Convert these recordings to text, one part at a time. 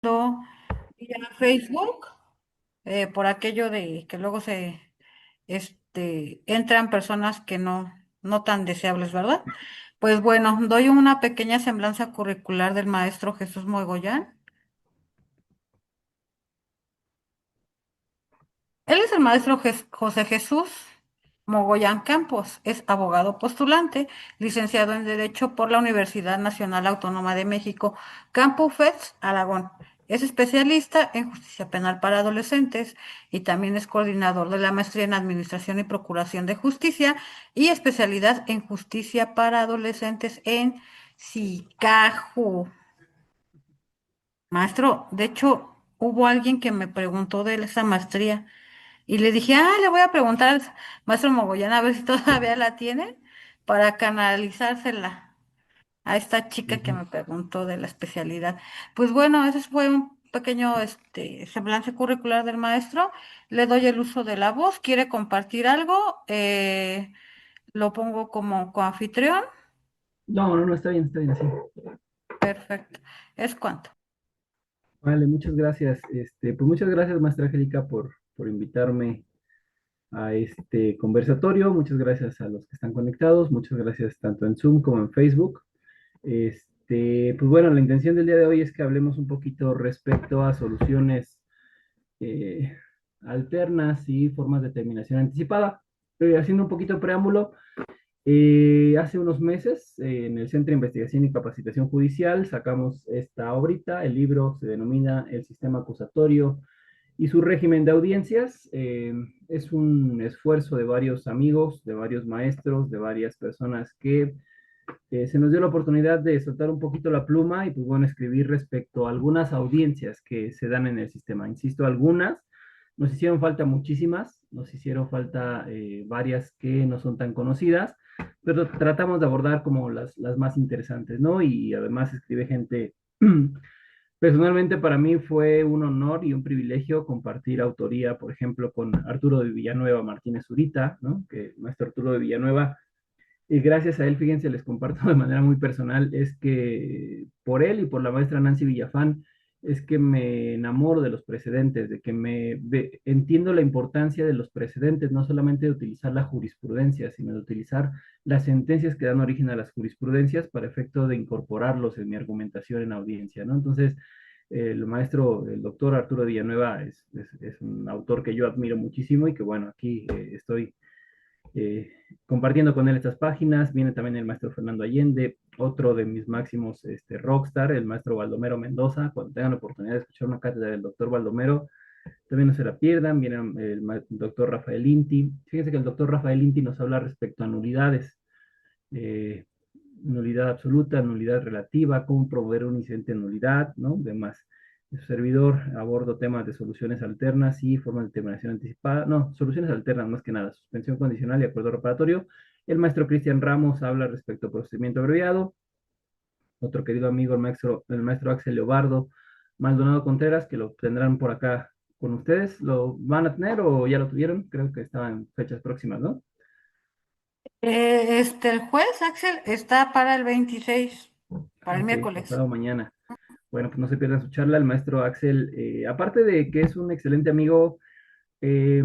No, vía Facebook, por aquello de que luego entran personas que no tan deseables, ¿verdad? Pues bueno, doy una pequeña semblanza curricular del maestro Jesús Mogollán. Él es el maestro José Jesús Mogollán Campos. Es abogado postulante, licenciado en Derecho por la Universidad Nacional Autónoma de México, Campus FES, Aragón. Es especialista en justicia penal para adolescentes y también es coordinador de la maestría en Administración y Procuración de Justicia y especialidad en justicia para adolescentes en SICAJU. Maestro, de hecho, hubo alguien que me preguntó de esa maestría. Y le dije, le voy a preguntar al maestro Mogollón a ver si todavía la tiene para canalizársela a esta chica que Ujú. me preguntó de la especialidad. Pues bueno, ese fue un pequeño semblante curricular del maestro. Le doy el uso de la voz. ¿Quiere compartir algo? Lo pongo como coanfitrión. No, no, no, está bien así. Perfecto. ¿Es cuánto? Vale, muchas gracias. Pues muchas gracias, maestra Angélica, por invitarme a este conversatorio. Muchas gracias a los que están conectados. Muchas gracias tanto en Zoom como en Facebook. Pues bueno, la intención del día de hoy es que hablemos un poquito respecto a soluciones eh, alternas y formas de terminación anticipada. Haciendo un poquito de preámbulo, hace unos meses, en el Centro de Investigación y Capacitación Judicial, sacamos esta obrita. El libro se denomina El Sistema Acusatorio y su régimen de audiencias. Es un esfuerzo de varios amigos, de varios maestros, de varias personas que se nos dio la oportunidad de soltar un poquito la pluma y, pues bueno, escribir respecto a algunas audiencias que se dan en el sistema. Insisto, algunas, nos hicieron falta muchísimas, nos hicieron falta varias que no son tan conocidas, pero tratamos de abordar como las más interesantes, ¿no? Y además escribe gente. Personalmente para mí fue un honor y un privilegio compartir autoría, por ejemplo, con Arturo de Villanueva Martínez Zurita, ¿no? Que nuestro Arturo de Villanueva, y gracias a él, fíjense, les comparto de manera muy personal, es que por él y por la maestra Nancy Villafán es que me enamoro de los precedentes, de que entiendo la importancia de los precedentes, no solamente de utilizar la jurisprudencia, sino de utilizar las sentencias que dan origen a las jurisprudencias para efecto de incorporarlos en mi argumentación en audiencia, ¿no? Entonces, el maestro, el doctor Arturo Villanueva es un autor que yo admiro muchísimo y que, bueno, aquí estoy eh, compartiendo con él estas páginas. Viene también el maestro Fernando Allende, otro de mis máximos rockstar, el maestro Baldomero Mendoza. Cuando tengan la oportunidad de escuchar una cátedra del doctor Baldomero, también no se la pierdan. Viene el doctor Rafael Inti. Fíjense que el doctor Rafael Inti nos habla respecto a nulidades. eh, Nulidad absoluta, nulidad relativa, cómo promover un incidente de nulidad, ¿no? Demás. Su servidor abordo temas de soluciones alternas y formas de terminación anticipada, no, soluciones alternas más que nada, suspensión condicional y acuerdo reparatorio. El maestro Cristian Ramos habla respecto al procedimiento abreviado. Otro querido amigo, el maestro Axel Leobardo Maldonado Contreras, que lo tendrán por acá con ustedes. ¿Lo van a tener o ya lo tuvieron? Creo que estaba en fechas próximas, ¿no? El juez, Axel, está para el 26, para el Ok, miércoles. pasado mañana. Bueno, pues no se pierdan su charla. El maestro Axel, aparte de que es un excelente amigo, eh,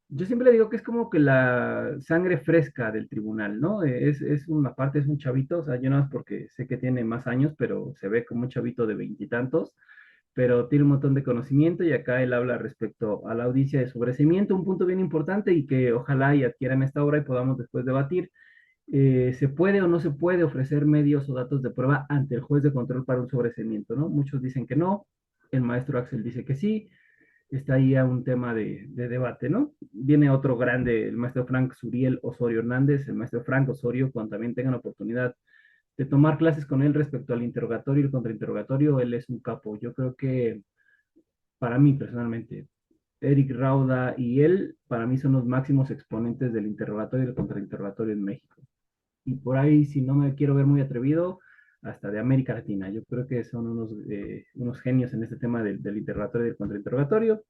yo siempre le digo que es como que la sangre fresca del tribunal, ¿no? Es una parte, es un chavito, o sea, yo no es porque sé que tiene más años, pero se ve como un chavito de veintitantos, pero tiene un montón de conocimiento y acá él habla respecto a la audiencia de sobreseimiento, un punto bien importante y que ojalá y adquieran esta obra y podamos después debatir. ¿Se puede o no se puede ofrecer medios o datos de prueba ante el juez de control para un sobreseimiento, ¿no? Muchos dicen que no, el maestro Axel dice que sí, está ahí a un tema de debate, ¿no? Viene otro grande, el maestro Frank Suriel Osorio Hernández, el maestro Frank Osorio, cuando también tengan oportunidad de tomar clases con él respecto al interrogatorio y el contrainterrogatorio, él es un capo. Yo creo que para mí personalmente, Eric Rauda y él, para mí son los máximos exponentes del interrogatorio y el contrainterrogatorio en México. Y por ahí, si no me quiero ver muy atrevido, hasta de América Latina. Yo creo que son unos genios en este tema del interrogatorio y del contrainterrogatorio.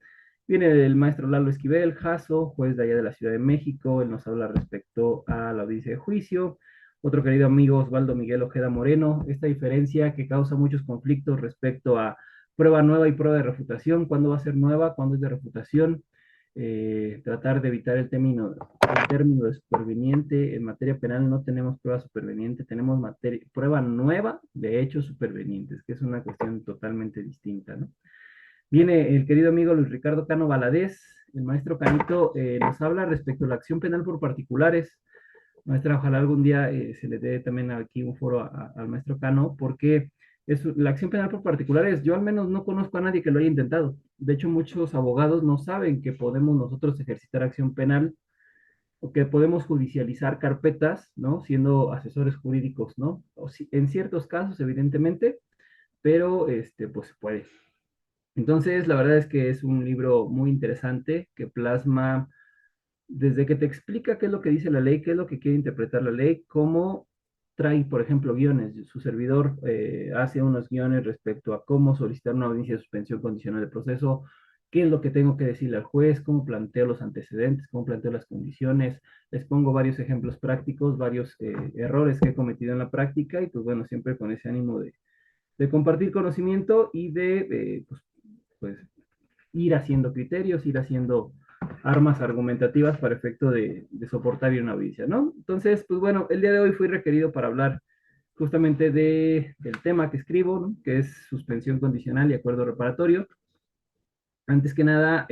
Viene el maestro Lalo Esquivel, Jasso, juez de allá de la Ciudad de México. Él nos habla respecto a la audiencia de juicio. Otro querido amigo, Osvaldo Miguel Ojeda Moreno. Esta diferencia que causa muchos conflictos respecto a prueba nueva y prueba de refutación, cuándo va a ser nueva, cuándo es de refutación, tratar de evitar el término de superveniente. En materia penal no tenemos prueba superveniente, tenemos prueba nueva de hechos supervenientes, que es una cuestión totalmente distinta, ¿no? Viene el querido amigo Luis Ricardo Cano Valadez, el maestro Canito, nos habla respecto a la acción penal por particulares. Maestra, ojalá algún día se le dé también aquí un foro al maestro Cano, porque la acción penal por particulares, yo al menos no conozco a nadie que lo haya intentado. De hecho, muchos abogados no saben que podemos nosotros ejercitar acción penal o que podemos judicializar carpetas, ¿no? Siendo asesores jurídicos, ¿no? En ciertos casos, evidentemente, pero pues se puede. Entonces, la verdad es que es un libro muy interesante que plasma desde que te explica qué es lo que dice la ley, qué es lo que quiere interpretar la ley, cómo trae, por ejemplo, guiones. Su servidor hace unos guiones respecto a cómo solicitar una audiencia de suspensión condicional de proceso, qué es lo que tengo que decirle al juez, cómo planteo los antecedentes, cómo planteo las condiciones. Les pongo varios ejemplos prácticos, varios errores que he cometido en la práctica y pues bueno, siempre con ese ánimo de compartir conocimiento y de pues ir haciendo criterios, ir haciendo armas argumentativas para efecto de soportar una audiencia, ¿no? Entonces, pues bueno, el día de hoy fui requerido para hablar justamente del tema que escribo, ¿no? Que es suspensión condicional y acuerdo reparatorio. Antes que nada,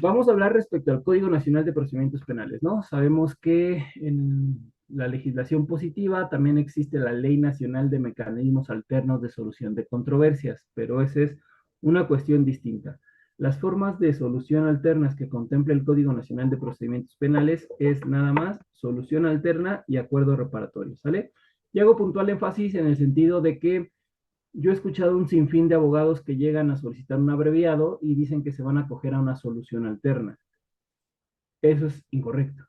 vamos a hablar respecto al Código Nacional de Procedimientos Penales, ¿no? Sabemos que en la legislación positiva también existe la Ley Nacional de Mecanismos Alternos de Solución de Controversias, pero esa es una cuestión distinta. Las formas de solución alternas que contempla el Código Nacional de Procedimientos Penales es nada más solución alterna y acuerdo reparatorio, ¿sale? Y hago puntual énfasis en el sentido de que yo he escuchado un sinfín de abogados que llegan a solicitar un abreviado y dicen que se van a acoger a una solución alterna. Eso es incorrecto.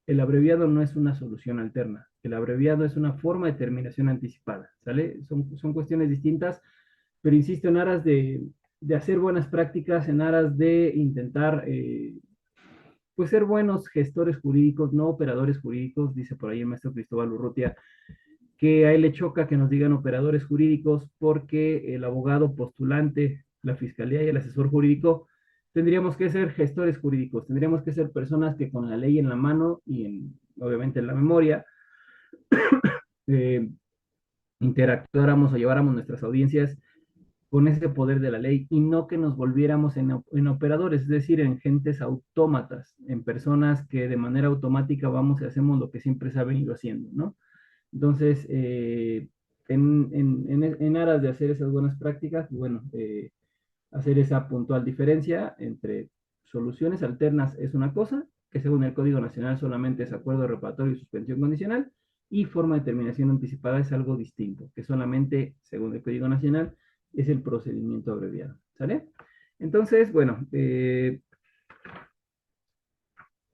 El abreviado no es una solución alterna. El abreviado es una forma de terminación anticipada, ¿sale? Son cuestiones distintas, pero insisto, en aras de hacer buenas prácticas, en aras de intentar, pues, ser buenos gestores jurídicos, no operadores jurídicos, dice por ahí el maestro Cristóbal Urrutia, que a él le choca que nos digan operadores jurídicos porque el abogado postulante, la fiscalía y el asesor jurídico tendríamos que ser gestores jurídicos, tendríamos que ser personas que con la ley en la mano y obviamente en la memoria eh, interactuáramos o lleváramos nuestras audiencias con ese poder de la ley y no que nos volviéramos en operadores, es decir, en gentes autómatas, en personas que de manera automática vamos y hacemos lo que siempre se ha venido haciendo, ¿no? Entonces, en aras de hacer esas buenas prácticas, bueno, hacer esa puntual diferencia entre soluciones alternas es una cosa, que según el Código Nacional solamente es acuerdo reparatorio y suspensión condicional, y forma de terminación anticipada es algo distinto, que solamente, según el Código Nacional, es el procedimiento abreviado. ¿Sale? Entonces, bueno,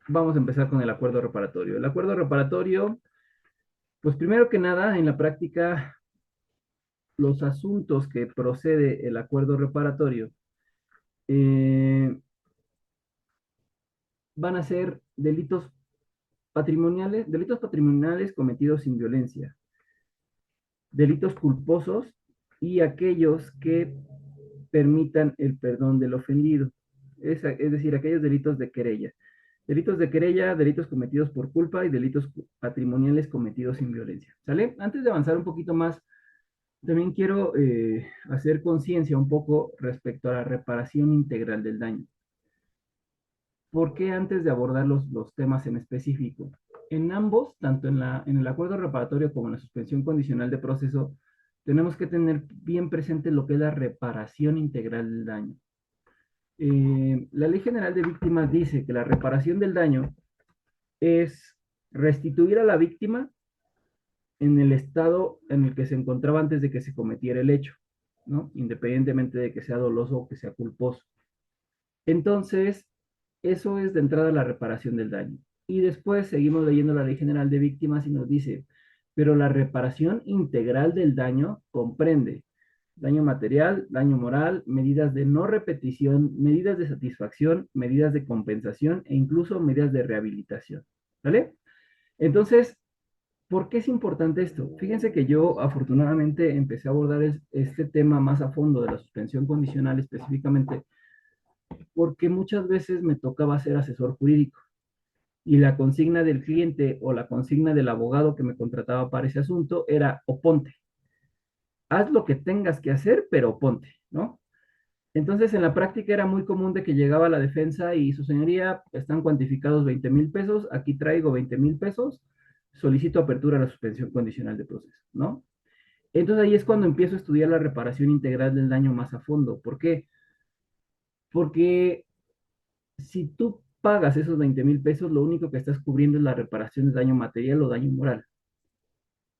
vamos a empezar con el acuerdo reparatorio. El acuerdo reparatorio, pues primero que nada, en la práctica los asuntos que procede el acuerdo reparatorio eh, van a ser delitos patrimoniales cometidos sin violencia, delitos culposos y aquellos que permitan el perdón del ofendido, es decir, aquellos delitos de querella. Delitos de querella, delitos cometidos por culpa y delitos patrimoniales cometidos sin violencia. ¿Sale? Antes de avanzar un poquito más, también quiero hacer conciencia un poco respecto a la reparación integral del daño. ¿Por qué antes de abordar los temas en específico? En ambos, tanto en el acuerdo reparatorio como en la suspensión condicional de proceso, tenemos que tener bien presente lo que es la reparación integral del daño. La Ley General de Víctimas dice que la reparación del daño es restituir a la víctima en el estado en el que se encontraba antes de que se cometiera el hecho, ¿no? Independientemente de que sea doloso o que sea culposo. Entonces, eso es de entrada la reparación del daño. Y después seguimos leyendo la Ley General de Víctimas y nos dice, pero la reparación integral del daño comprende daño material, daño moral, medidas de no repetición, medidas de satisfacción, medidas de compensación e incluso medidas de rehabilitación. ¿Vale? Entonces, ¿Por qué es importante esto? Fíjense que yo afortunadamente empecé a abordar este tema más a fondo de la suspensión condicional específicamente porque muchas veces me tocaba ser asesor jurídico y la consigna del cliente o la consigna del abogado que me contrataba para ese asunto era oponte. Haz lo que tengas que hacer, pero oponte, ¿no? Entonces, en la práctica era muy común de que llegaba la defensa y su señoría, están cuantificados 20,000 pesos, aquí traigo 20,000 pesos, solicito apertura a la suspensión condicional de proceso, ¿no? Entonces ahí es cuando empiezo a estudiar la reparación integral del daño más a fondo. ¿Por qué? Porque si tú pagas esos 20,000 pesos, lo único que estás cubriendo es la reparación de daño material o daño moral,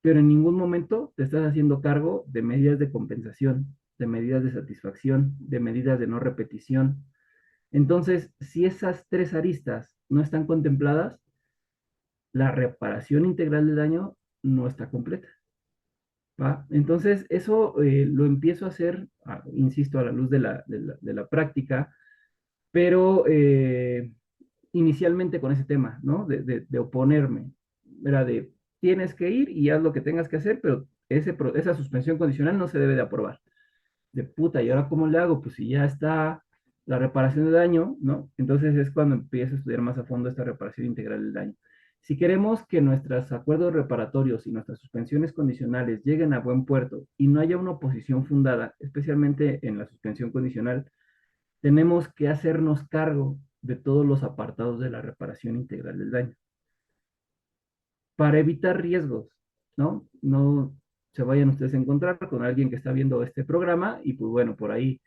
pero en ningún momento te estás haciendo cargo de medidas de compensación, de medidas de satisfacción, de medidas de no repetición. Entonces, si esas tres aristas no están contempladas, la reparación integral del daño no está completa. ¿Va? Entonces, eso lo empiezo a hacer, insisto, a la luz de la práctica, pero inicialmente con ese tema, ¿no? De oponerme. Era de, tienes que ir y haz lo que tengas que hacer, pero esa suspensión condicional no se debe de aprobar. De puta, ¿y ahora cómo le hago? Pues si ya está la reparación de daño, ¿no? Entonces es cuando empiezo a estudiar más a fondo esta reparación integral del daño. Si queremos que nuestros acuerdos reparatorios y nuestras suspensiones condicionales lleguen a buen puerto y no haya una oposición fundada, especialmente en la suspensión condicional, tenemos que hacernos cargo de todos los apartados de la reparación integral del daño para evitar riesgos, ¿no? No se vayan ustedes a encontrar con alguien que está viendo este programa y pues bueno, por ahí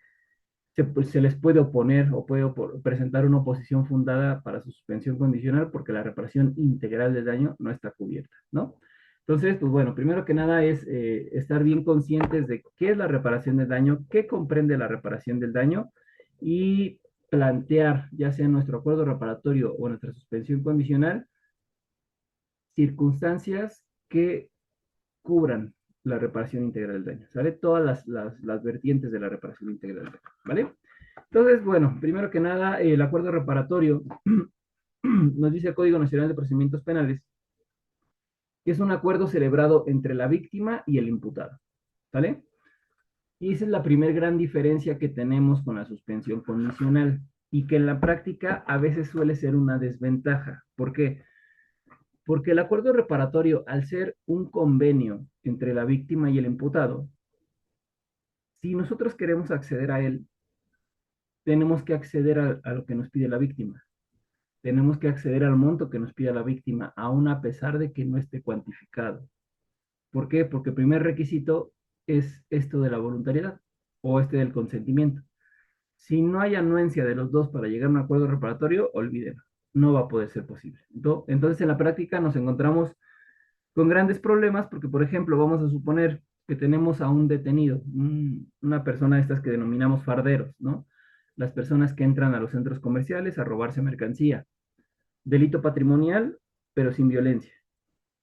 se les puede oponer o puede presentar una oposición fundada para su suspensión condicional porque la reparación integral del daño no está cubierta, ¿no? Entonces, pues bueno, primero que nada es estar bien conscientes de qué es la reparación del daño, qué comprende la reparación del daño y plantear, ya sea en nuestro acuerdo reparatorio o nuestra suspensión condicional, circunstancias que cubran la reparación integral del daño, ¿sale? Todas las vertientes de la reparación integral del daño, ¿vale? Entonces, bueno, primero que nada, el acuerdo reparatorio nos dice el Código Nacional de Procedimientos Penales que es un acuerdo celebrado entre la víctima y el imputado, ¿vale? Y esa es la primera gran diferencia que tenemos con la suspensión condicional y que en la práctica a veces suele ser una desventaja. ¿Por qué? Porque el acuerdo reparatorio, al ser un convenio entre la víctima y el imputado, si nosotros queremos acceder a él, tenemos que acceder a lo que nos pide la víctima. Tenemos que acceder al monto que nos pide la víctima, aun a pesar de que no esté cuantificado. ¿Por qué? Porque el primer requisito es esto de la voluntariedad o este del consentimiento. Si no hay anuencia de los dos para llegar a un acuerdo reparatorio, olvídenlo, no va a poder ser posible. Entonces, en la práctica nos encontramos con grandes problemas porque, por ejemplo, vamos a suponer que tenemos a un detenido, una persona de estas que denominamos farderos, ¿no? Las personas que entran a los centros comerciales a robarse mercancía. Delito patrimonial, pero sin violencia.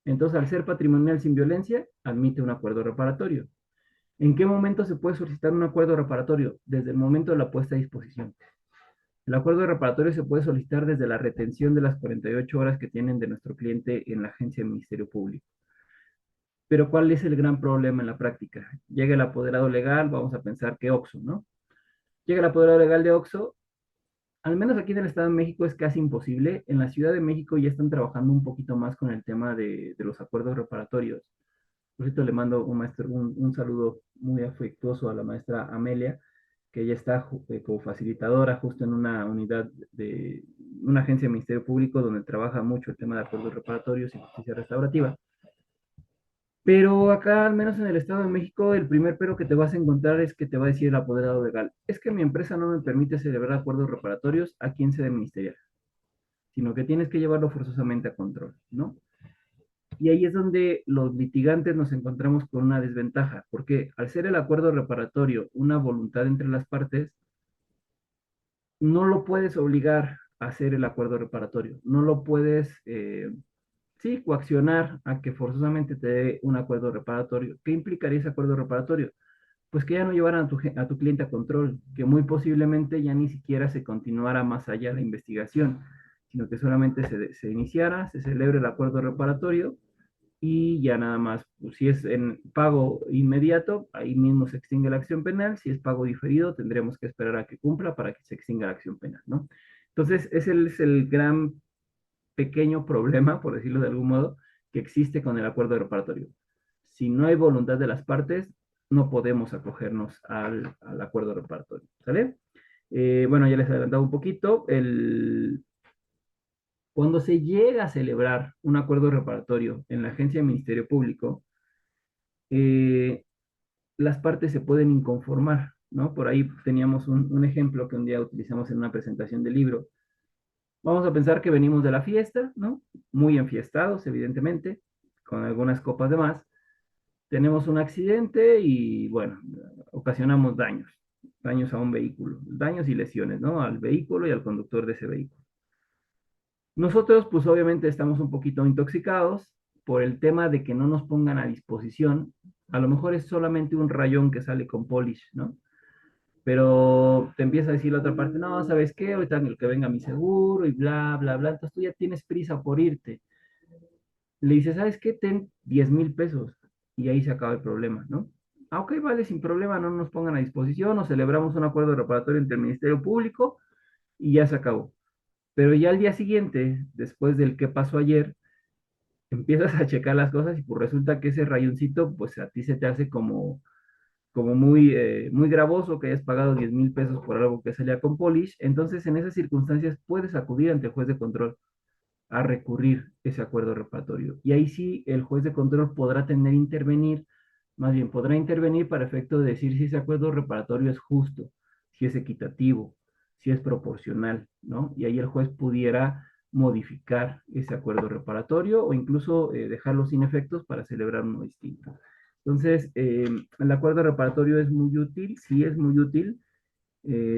Entonces, al ser patrimonial sin violencia, admite un acuerdo reparatorio. ¿En qué momento se puede solicitar un acuerdo reparatorio? Desde el momento de la puesta a disposición. El acuerdo reparatorio se puede solicitar desde la retención de las 48 horas que tienen de nuestro cliente en la agencia del Ministerio Público. Pero ¿cuál es el gran problema en la práctica? Llega el apoderado legal, vamos a pensar que OXXO, ¿no? Llega el apoderado legal de OXXO, al menos aquí en el Estado de México es casi imposible. En la Ciudad de México ya están trabajando un poquito más con el tema de los acuerdos reparatorios. Por cierto, le mando un saludo muy afectuoso a la maestra Amelia, que ella está como facilitadora justo en una unidad de una agencia del Ministerio Público donde trabaja mucho el tema de acuerdos reparatorios y justicia restaurativa. Pero acá, al menos en el Estado de México, el primer pero que te vas a encontrar es que te va a decir el apoderado legal. Es que mi empresa no me permite celebrar acuerdos reparatorios aquí en sede ministerial, sino que tienes que llevarlo forzosamente a control, ¿no? Y ahí es donde los litigantes nos encontramos con una desventaja, porque al ser el acuerdo reparatorio una voluntad entre las partes, no lo puedes obligar a hacer el acuerdo reparatorio, no lo puedes, sí, coaccionar a que forzosamente te dé un acuerdo reparatorio. ¿Qué implicaría ese acuerdo reparatorio? Pues que ya no llevaran a tu cliente a control, que muy posiblemente ya ni siquiera se continuara más allá la investigación, sino que solamente se iniciara, se celebre el acuerdo reparatorio y ya nada más, pues, si es en pago inmediato, ahí mismo se extingue la acción penal. Si es pago diferido, tendremos que esperar a que cumpla para que se extinga la acción penal, ¿no? Entonces, ese es el gran pequeño problema, por decirlo de algún modo, que existe con el acuerdo reparatorio. Si no hay voluntad de las partes, no podemos acogernos al acuerdo reparatorio, ¿sale? Bueno, ya les he adelantado un poquito. Cuando se llega a celebrar un acuerdo reparatorio en la agencia de Ministerio Público, eh, las partes se pueden inconformar, ¿no? Por ahí teníamos un ejemplo que un día utilizamos en una presentación del libro. Vamos a pensar que venimos de la fiesta, ¿no? Muy enfiestados, evidentemente, con algunas copas de más. Tenemos un accidente y, bueno, ocasionamos daños a un vehículo, daños y lesiones, ¿no? Al vehículo y al conductor de ese vehículo. Nosotros, pues obviamente estamos un poquito intoxicados por el tema de que no nos pongan a disposición. A lo mejor es solamente un rayón que sale con polish, ¿no? Pero te empieza a decir la otra parte, no, ¿sabes qué? Ahorita el que venga mi seguro y bla, bla, bla. Entonces tú ya tienes prisa por irte. Le dices, ¿sabes qué? Ten 10,000 pesos y ahí se acaba el problema, ¿no? Ah, ok, vale, sin problema, no nos pongan a disposición, o celebramos un acuerdo reparatorio entre el Ministerio Público y ya se acabó. Pero ya al día siguiente, después del que pasó ayer, empiezas a checar las cosas y pues resulta que ese rayoncito, pues a ti se te hace como muy, muy gravoso que hayas pagado 10,000 pesos por algo que salía con polish. Entonces, en esas circunstancias puedes acudir ante el juez de control a recurrir ese acuerdo reparatorio. Y ahí sí el juez de control podrá tener intervenir, más bien podrá intervenir para efecto de decir si ese acuerdo reparatorio es justo, si es equitativo, si es proporcional, ¿no? Y ahí el juez pudiera modificar ese acuerdo reparatorio o incluso dejarlo sin efectos para celebrar uno distinto. Entonces, el acuerdo reparatorio es muy útil, sí es muy útil,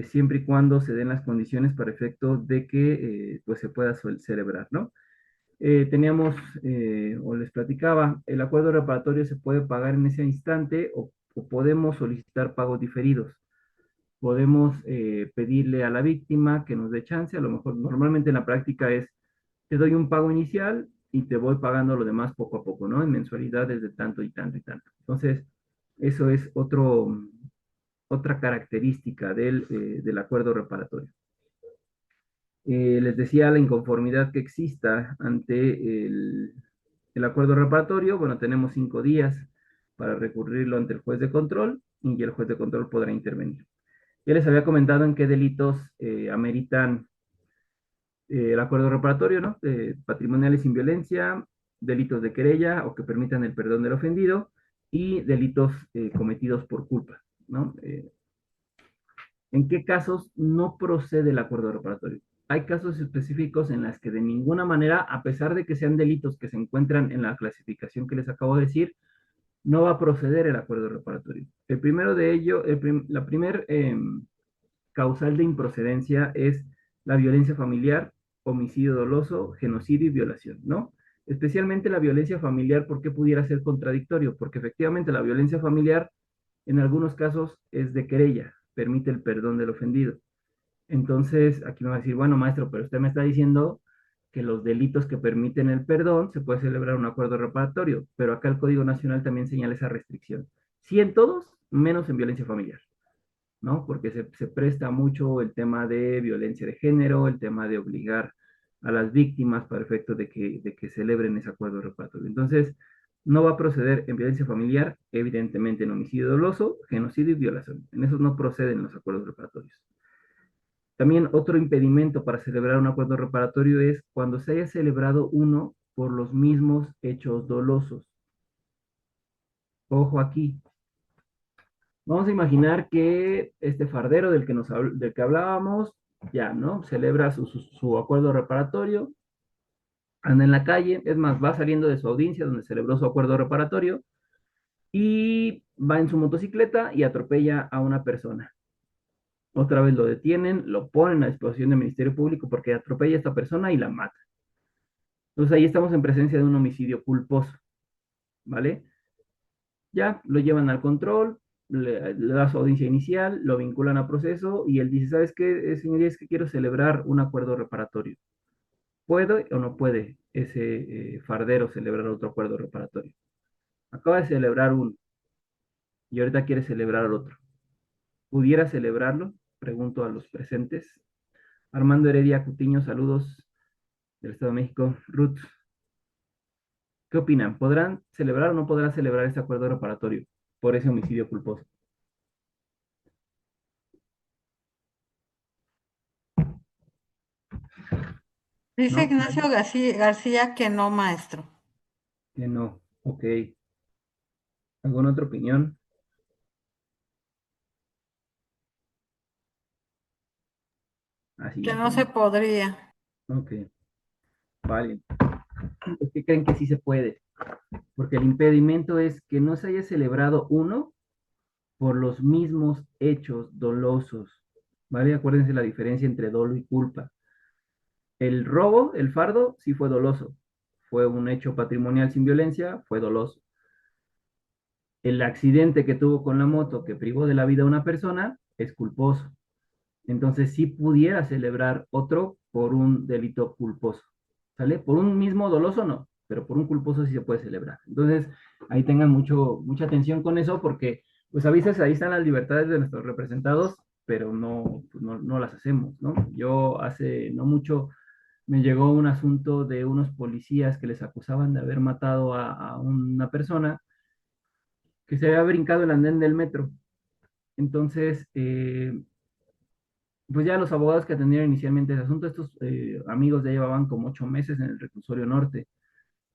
siempre y cuando se den las condiciones para efecto de que pues se pueda celebrar, ¿no? Teníamos, o les platicaba, el acuerdo reparatorio se puede pagar en ese instante o podemos solicitar pagos diferidos. Podemos pedirle a la víctima que nos dé chance, a lo mejor normalmente en la práctica es, te doy un pago inicial y te voy pagando lo demás poco a poco, ¿no? En mensualidades de tanto y tanto y tanto. Entonces, eso es otra característica del acuerdo reparatorio. Les decía la inconformidad que exista ante el acuerdo reparatorio. Bueno, tenemos 5 días para recurrirlo ante el juez de control y el juez de control podrá intervenir. Ya les había comentado en qué delitos ameritan el acuerdo reparatorio, ¿no? Patrimoniales sin violencia, delitos de querella o que permitan el perdón del ofendido y delitos cometidos por culpa, ¿no? ¿En qué casos no procede el acuerdo reparatorio? Hay casos específicos en los que de ninguna manera, a pesar de que sean delitos que se encuentran en la clasificación que les acabo de decir, no va a proceder el acuerdo reparatorio. El primero de ello, la primer causal de improcedencia es la violencia familiar, homicidio doloso, genocidio y violación, ¿no? Especialmente la violencia familiar, ¿por qué pudiera ser contradictorio? Porque efectivamente la violencia familiar en algunos casos es de querella, permite el perdón del ofendido. Entonces, aquí me va a decir, bueno, maestro, pero usted me está diciendo que los delitos que permiten el perdón se puede celebrar un acuerdo reparatorio, pero acá el Código Nacional también señala esa restricción. Sí en todos, menos en violencia familiar, ¿no? Porque se presta mucho el tema de violencia de género, el tema de obligar a las víctimas para efecto de que celebren ese acuerdo reparatorio. Entonces, no va a proceder en violencia familiar, evidentemente en homicidio doloso, genocidio y violación. En esos no proceden los acuerdos reparatorios. También otro impedimento para celebrar un acuerdo reparatorio es cuando se haya celebrado uno por los mismos hechos dolosos. Ojo aquí. Vamos a imaginar que este fardero del que hablábamos, ya, ¿no? Celebra su acuerdo reparatorio, anda en la calle, es más, va saliendo de su audiencia donde celebró su acuerdo reparatorio y va en su motocicleta y atropella a una persona. Otra vez lo detienen, lo ponen a disposición del Ministerio Público porque atropella a esta persona y la mata. Entonces ahí estamos en presencia de un homicidio culposo, ¿vale? Ya lo llevan al control, le da su audiencia inicial, lo vinculan a proceso y él dice, ¿sabes qué, señoría? Es que quiero celebrar un acuerdo reparatorio. ¿Puede o no puede ese fardero celebrar otro acuerdo reparatorio? Acaba de celebrar uno y ahorita quiere celebrar el otro. ¿Pudiera celebrarlo? Pregunto a los presentes. Armando Heredia Cutiño, saludos del Estado de México. Ruth, ¿qué opinan? ¿Podrán celebrar o no podrán celebrar ese acuerdo reparatorio por ese homicidio culposo? Dice ¿No? Ignacio García que no, maestro. Que no. Ok. ¿Alguna otra opinión? Así Que ya no se quedó. podría. Ok. Vale. ¿Por qué creen que sí se puede? Porque el impedimento es que no se haya celebrado uno por los mismos hechos dolosos. ¿Vale? Acuérdense la diferencia entre dolo y culpa. El robo, el fardo, sí fue doloso. Fue un hecho patrimonial sin violencia, fue doloso. El accidente que tuvo con la moto que privó de la vida a una persona es culposo. Entonces sí pudiera celebrar otro por un delito culposo. ¿Sale? Por un mismo doloso no, pero por un culposo sí se puede celebrar. Entonces ahí tengan mucha atención con eso porque, pues a veces ahí están las libertades de nuestros representados, pero no, pues, no las hacemos, ¿no? Yo hace no mucho me llegó un asunto de unos policías que les acusaban de haber matado a una persona que se había brincado el andén del metro. Entonces, pues ya los abogados que atendieron inicialmente ese asunto, estos amigos ya llevaban como 8 meses en el reclusorio norte.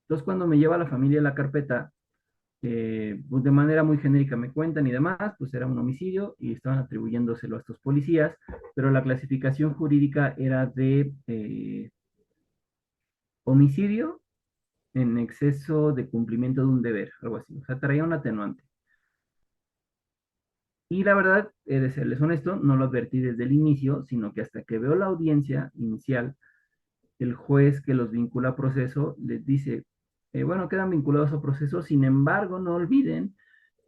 Entonces, cuando me lleva la familia la carpeta, pues de manera muy genérica me cuentan y demás, pues era un homicidio y estaban atribuyéndoselo a estos policías, pero la clasificación jurídica era de homicidio en exceso de cumplimiento de un deber, algo así. O sea, traía un atenuante. Y la verdad, he de serles honesto, no lo advertí desde el inicio, sino que hasta que veo la audiencia inicial, el juez que los vincula a proceso les dice, bueno, quedan vinculados a proceso, sin embargo, no olviden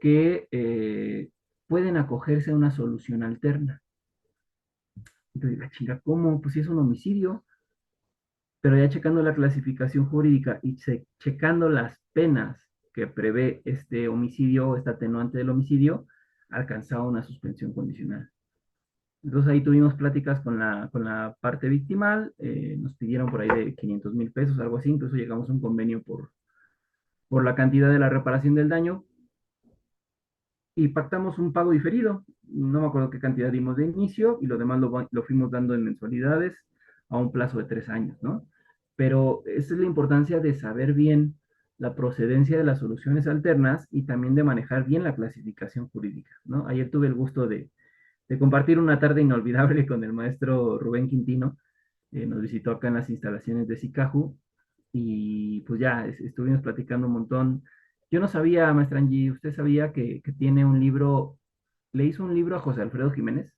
que pueden acogerse a una solución alterna. Entonces, la chinga, ¿cómo? Pues si es un homicidio, pero ya checando la clasificación jurídica y checando las penas que prevé este homicidio, este atenuante del homicidio, alcanzaba una suspensión condicional. Entonces ahí tuvimos pláticas con la parte victimal, nos pidieron por ahí de 500,000 pesos, algo así, incluso llegamos a un convenio por la cantidad de la reparación del daño y pactamos un pago diferido. No me acuerdo qué cantidad dimos de inicio y lo demás lo fuimos dando en mensualidades a un plazo de 3 años, ¿no? Pero esa es la importancia de saber bien la procedencia de las soluciones alternas y también de manejar bien la clasificación jurídica, ¿no? Ayer tuve el gusto de compartir una tarde inolvidable con el maestro Rubén Quintino. Nos visitó acá en las instalaciones de Sicaju y pues ya estuvimos platicando un montón. Yo no sabía, maestra Angie, ¿usted sabía que tiene un libro, le hizo un libro a José Alfredo Jiménez?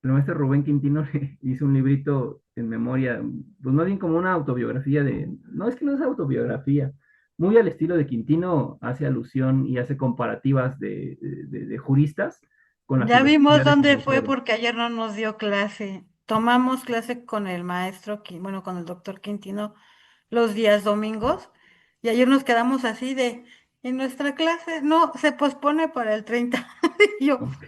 El maestro Rubén Quintino le hizo un librito en memoria, pues más bien como una autobiografía no es que no es autobiografía, muy al estilo de Quintino, hace alusión y hace comparativas de juristas con la Ya vimos filosofía de José dónde fue Alfredo. porque ayer no nos dio clase. Tomamos clase con el maestro, bueno, con el doctor Quintino los días domingos y ayer nos quedamos así en nuestra clase, no, se pospone para el 30. Y yo, Ok.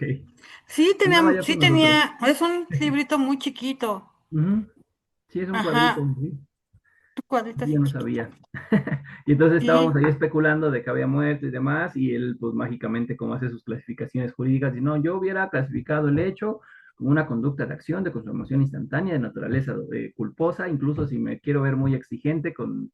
sí, Pues nada, ya sí por nosotros. tenía, es un librito muy chiquito, Ujú. Sí, es un cuadrito, ajá, sí. tu cuadrito Yo así no chiquito. sabía. Y entonces estábamos Sí, ahí especulando de que había muerto y demás, y él, pues mágicamente, como hace sus clasificaciones jurídicas, dice, no, yo hubiera clasificado el hecho como una conducta de acción de consumación instantánea de naturaleza culposa, incluso si me quiero ver muy exigente con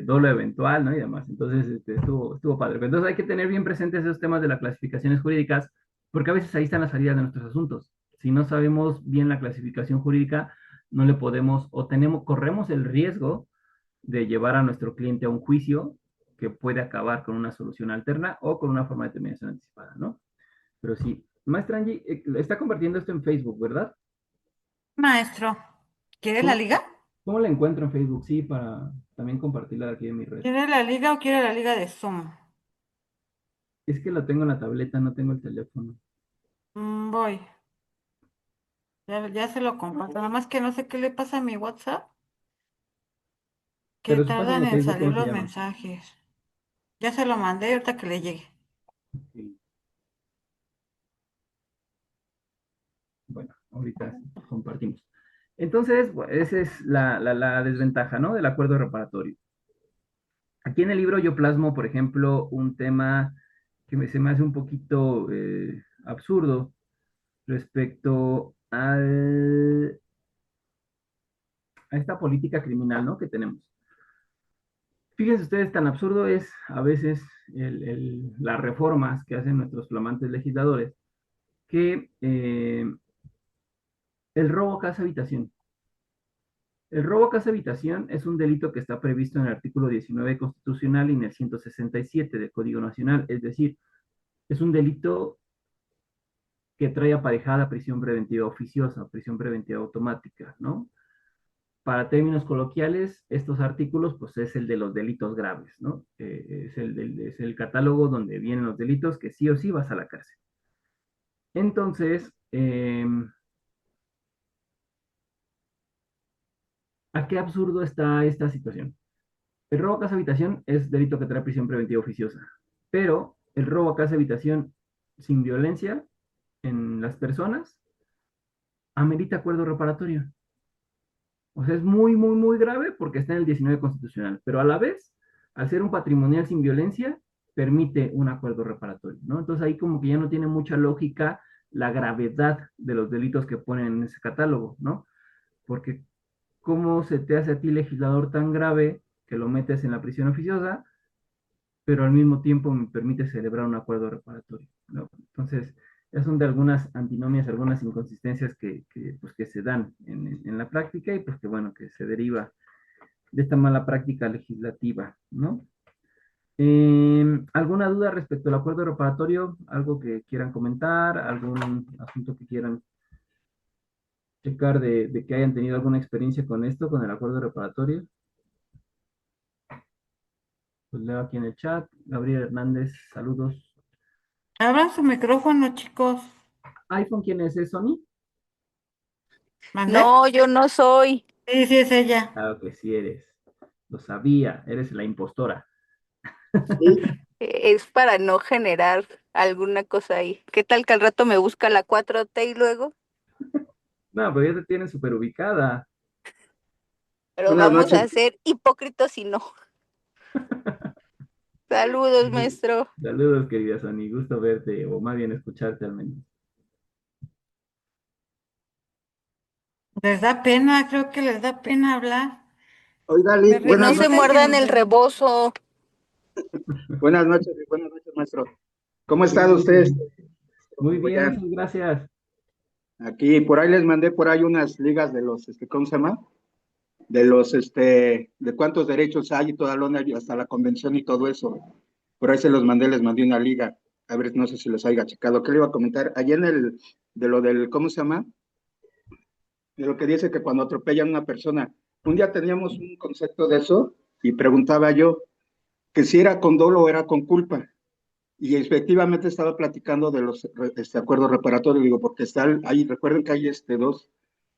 dolo eventual, ¿no? Y demás. Entonces, estuvo padre. Pero entonces hay que tener bien presentes esos temas de las clasificaciones jurídicas, porque a veces ahí están las salidas de nuestros asuntos. Si no sabemos bien la clasificación jurídica, no le podemos, o corremos el riesgo de llevar a nuestro cliente a un juicio que puede acabar con una solución alterna o con una forma de terminación anticipada, ¿no? Pero sí, Maestra Angie, está compartiendo esto en Facebook, ¿verdad? maestro, ¿quiere la ¿Cómo, liga? cómo la encuentro en Facebook? Sí, para también compartirla aquí en mi red. ¿Quiere la liga o quiere la liga de Zoom? Es que la tengo en la tableta, no tengo el teléfono. Voy, ya se lo comparto, nada más que no sé qué le pasa a mi WhatsApp. Que Pero su página tardan de en Facebook, salir ¿cómo se los llama? mensajes. Ya se lo mandé ahorita que le llegue. Sí. Bueno, ahorita compartimos. Entonces, esa es la desventaja, ¿no? Del acuerdo reparatorio. Aquí en el libro yo plasmo, por ejemplo, un tema que se me hace un poquito absurdo respecto a esta política criminal, ¿no? Que tenemos. Fíjense ustedes, tan absurdo es a veces las reformas que hacen nuestros flamantes legisladores, que el robo a casa habitación. El robo a casa habitación es un delito que está previsto en el artículo 19 constitucional y en el 167 del Código Nacional, es decir, es un delito que trae aparejada prisión preventiva oficiosa, prisión preventiva automática, ¿no? Para términos coloquiales, estos artículos, pues es el de los delitos graves, ¿no? Es el catálogo donde vienen los delitos que sí o sí vas a la cárcel. Entonces, ¿a qué absurdo está esta situación? El robo a casa habitación es delito que trae prisión preventiva oficiosa, pero el robo a casa habitación sin violencia en las personas amerita acuerdo reparatorio. O sea, es muy, muy, muy grave porque está en el 19 constitucional, pero a la vez, al ser un patrimonial sin violencia, permite un acuerdo reparatorio, ¿no? Entonces ahí como que ya no tiene mucha lógica la gravedad de los delitos que ponen en ese catálogo, ¿no? Porque ¿cómo se te hace a ti legislador tan grave que lo metes en la prisión oficiosa, pero al mismo tiempo me permite celebrar un acuerdo reparatorio, ¿no? Entonces, esas son de algunas antinomias, algunas inconsistencias pues, que se dan en la práctica y pues que bueno, que se deriva de esta mala práctica legislativa, ¿no? ¿Alguna duda respecto al acuerdo reparatorio? ¿Algo que quieran comentar? ¿Algún asunto que quieran checar de que hayan tenido alguna experiencia con esto, con el acuerdo reparatorio? Pues leo aquí en el chat. Gabriel Hernández, saludos. Abran su micrófono, chicos. ¿iPhone quién es? ¿Es Sony? ¿Mandé? No, yo no soy. Sí, sí, es ella. Claro que sí eres. Lo sabía, eres la impostora. Sí, Es para no generar alguna cosa ahí. ¿Qué tal que al rato me busca la 4T y luego? No, pero ya te tienen súper ubicada. Pero buenas vamos noches. a ser hipócritas y no. Saludos, maestro. Saludos, querida Sony. Gusto verte, o más bien escucharte al menos. Les da pena, creo que les da pena hablar. Oiga, Me Liz, Que no buenas se noches, resienten que muerdan ni el les... rebozo. buenas noches, maestro. ¿Cómo ha estado Buenas usted? noches. Muy bien, Ya, muchas gracias. aquí, por ahí les mandé por ahí unas ligas de los, ¿cómo se llama? De los, de cuántos derechos hay y toda la onda, y hasta la convención y todo eso. Por ahí se los mandé, les mandé una liga. A ver, no sé si los haya checado. ¿Qué le iba a comentar? Allá en de lo del, ¿cómo se llama? De lo que dice que cuando atropellan a una persona. Un día teníamos un concepto de eso y preguntaba yo que si era con dolo o era con culpa. Y efectivamente estaba platicando de los acuerdos reparatorios, digo, porque ahí, recuerden que hay dos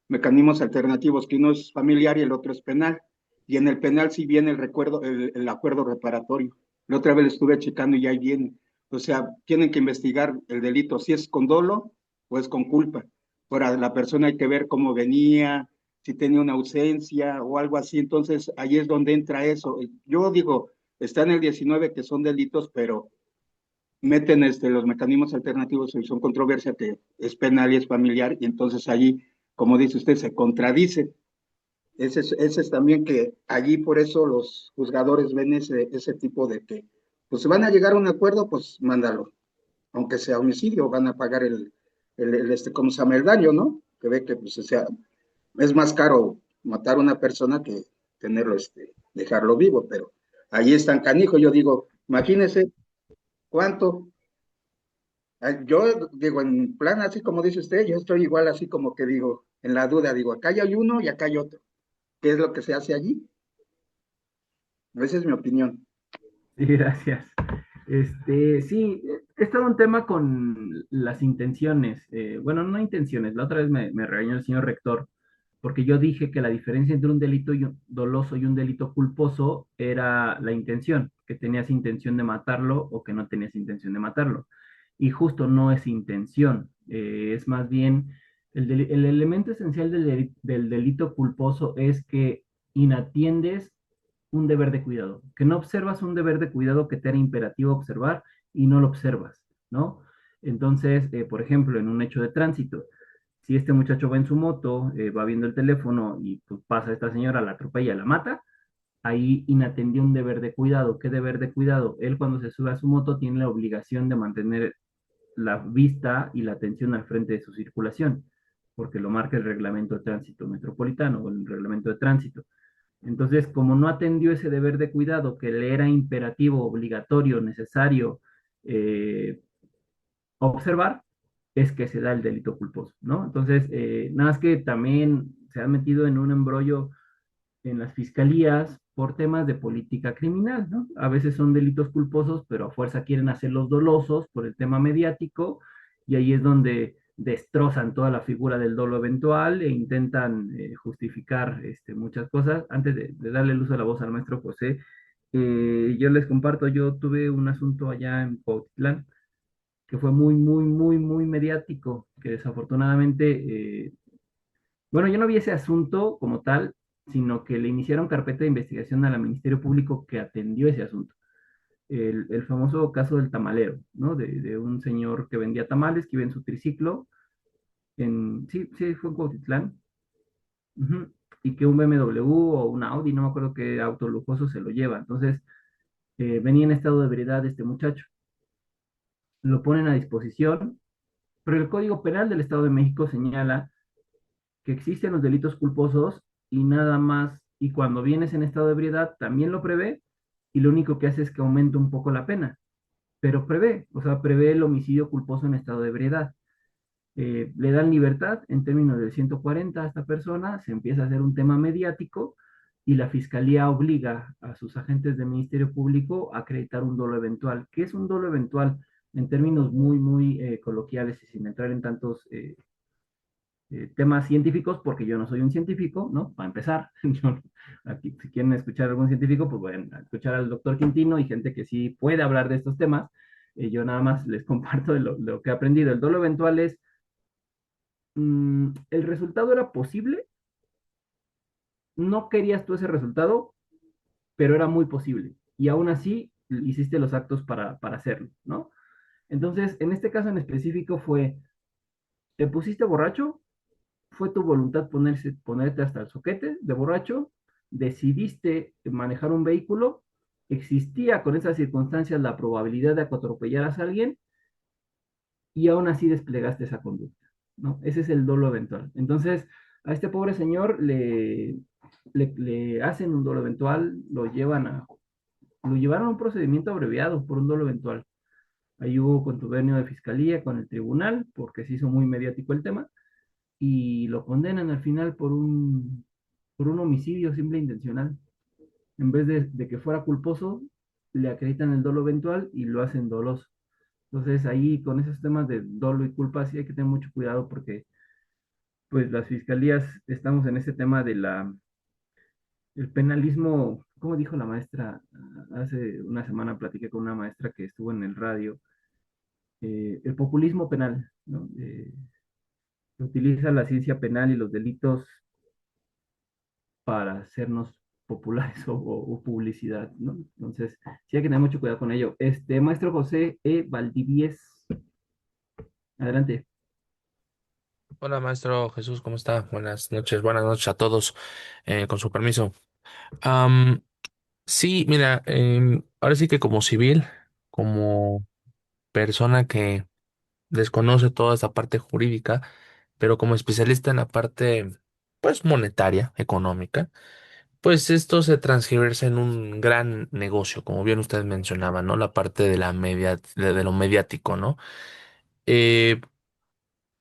mecanismos alternativos, que uno es familiar y el otro es penal. Y en el penal sí viene el acuerdo reparatorio. La otra vez lo estuve checando y ahí viene. O sea, tienen que investigar el delito, si es con dolo o es con culpa. Para la persona hay que ver cómo venía, si tenía una ausencia o algo así. Entonces, ahí es donde entra eso. Yo digo, está en el 19 que son delitos, pero meten los mecanismos alternativos y son controversia que es penal y es familiar, y entonces allí, como dice usted, se contradice. Ese es también que allí por eso los juzgadores ven ese tipo de que, pues van a llegar a un acuerdo, pues mándalo, aunque sea homicidio, van a pagar ¿cómo se llama? El daño, ¿no? Que ve que, pues, o sea, es más caro matar a una persona que tenerlo, dejarlo vivo, pero ahí están canijo, yo digo, imagínese cuánto. Yo digo, en plan así como dice usted, yo estoy igual así como que digo, en la duda, digo, acá hay uno y acá hay otro. ¿Qué es lo que se hace allí? Esa es mi opinión. Sí, gracias. Sí, es todo un tema con las intenciones. Bueno, no intenciones. La otra vez me regañó el señor rector porque yo dije que la diferencia entre un delito doloso y un delito culposo era la intención, que tenías intención de matarlo o que no tenías intención de matarlo. Y justo no es intención, es más bien el elemento esencial del delito culposo es que inatiendes un deber de cuidado, que no observas un deber de cuidado que te era imperativo observar y no lo observas, ¿no? Entonces, por ejemplo, en un hecho de tránsito, si este muchacho va en su moto, va viendo el teléfono y pues, pasa esta señora, la atropella, la mata, ahí inatendió un deber de cuidado. ¿Qué deber de cuidado? Él cuando se sube a su moto tiene la obligación de mantener la vista y la atención al frente de su circulación, porque lo marca el reglamento de tránsito metropolitano o el reglamento de tránsito. Entonces, como no atendió ese deber de cuidado que le era imperativo, obligatorio, necesario eh, observar, es que se da el delito culposo, ¿no? Entonces, nada más que también se han metido en un embrollo en las fiscalías por temas de política criminal, ¿no? A veces son delitos culposos, pero a fuerza quieren hacerlos dolosos por el tema mediático, y ahí es donde destrozan toda la figura del dolo eventual e intentan justificar muchas cosas. Antes de darle el uso de la voz al maestro José, yo les comparto, yo tuve un asunto allá en Cuautitlán que fue muy, muy, muy, muy mediático, que desafortunadamente bueno, yo no vi ese asunto como tal, sino que le iniciaron carpeta de investigación al Ministerio Público que atendió ese asunto. El famoso caso del tamalero, ¿no? De un señor que vendía tamales, que iba en su triciclo, sí, sí, fue en Cuautitlán, ujú, y que un BMW o un Audi, no me acuerdo qué auto lujoso se lo lleva. Entonces, venía en estado de ebriedad este muchacho. Lo ponen a disposición, pero el Código Penal del Estado de México señala que existen los delitos culposos y nada más, y cuando vienes en estado de ebriedad también lo prevé, y lo único que hace es que aumenta un poco la pena, pero prevé, o sea, prevé el homicidio culposo en estado de ebriedad. Le dan libertad en términos del 140 a esta persona, se empieza a hacer un tema mediático y la fiscalía obliga a sus agentes del Ministerio Público a acreditar un dolo eventual. ¿Qué es un dolo eventual? En términos muy, muy coloquiales y sin entrar en tantos temas científicos, porque yo no soy un científico, ¿no? Para empezar, yo, aquí, si quieren escuchar a algún científico, pues vayan a escuchar al doctor Quintino y gente que sí puede hablar de estos temas. Yo nada más les comparto lo que he aprendido. El dolo eventual es, el resultado era posible, no querías tú ese resultado, pero era muy posible. Y aún así hiciste los actos para hacerlo, ¿no? Entonces, en este caso en específico fue, te pusiste borracho, fue tu voluntad ponerte hasta el soquete de borracho, decidiste manejar un vehículo, existía con esas circunstancias la probabilidad de que atropellaras a alguien y aún así desplegaste esa conducta, ¿no? Ese es el dolo eventual. Entonces, a este pobre señor le hacen un dolo eventual, lo llevaron a un procedimiento abreviado por un dolo eventual. Ahí hubo contubernio de fiscalía con el tribunal, porque se hizo muy mediático el tema, y lo condenan al final por un homicidio simple e intencional. En vez de que fuera culposo, le acreditan el dolo eventual y lo hacen doloso. Entonces ahí con esos temas de dolo y culpa sí hay que tener mucho cuidado porque pues las fiscalías estamos en ese tema de el penalismo, como dijo la maestra, hace una semana platiqué con una maestra que estuvo en el radio, el populismo penal, ¿no? Se utiliza la ciencia penal y los delitos para hacernos populares o publicidad, ¿no? Entonces, sí hay que tener mucho cuidado con ello. Maestro José Valdivies, adelante. Hola, maestro Jesús, ¿cómo está? Buenas noches a todos, con su permiso. Am, sí, mira, ahora sí que como civil, como persona que desconoce toda esta parte jurídica, pero como especialista en la parte, pues, monetaria, económica, pues esto se transgiversa en un gran negocio, como bien usted mencionaba, ¿no? La parte de de lo mediático, ¿no? Eh,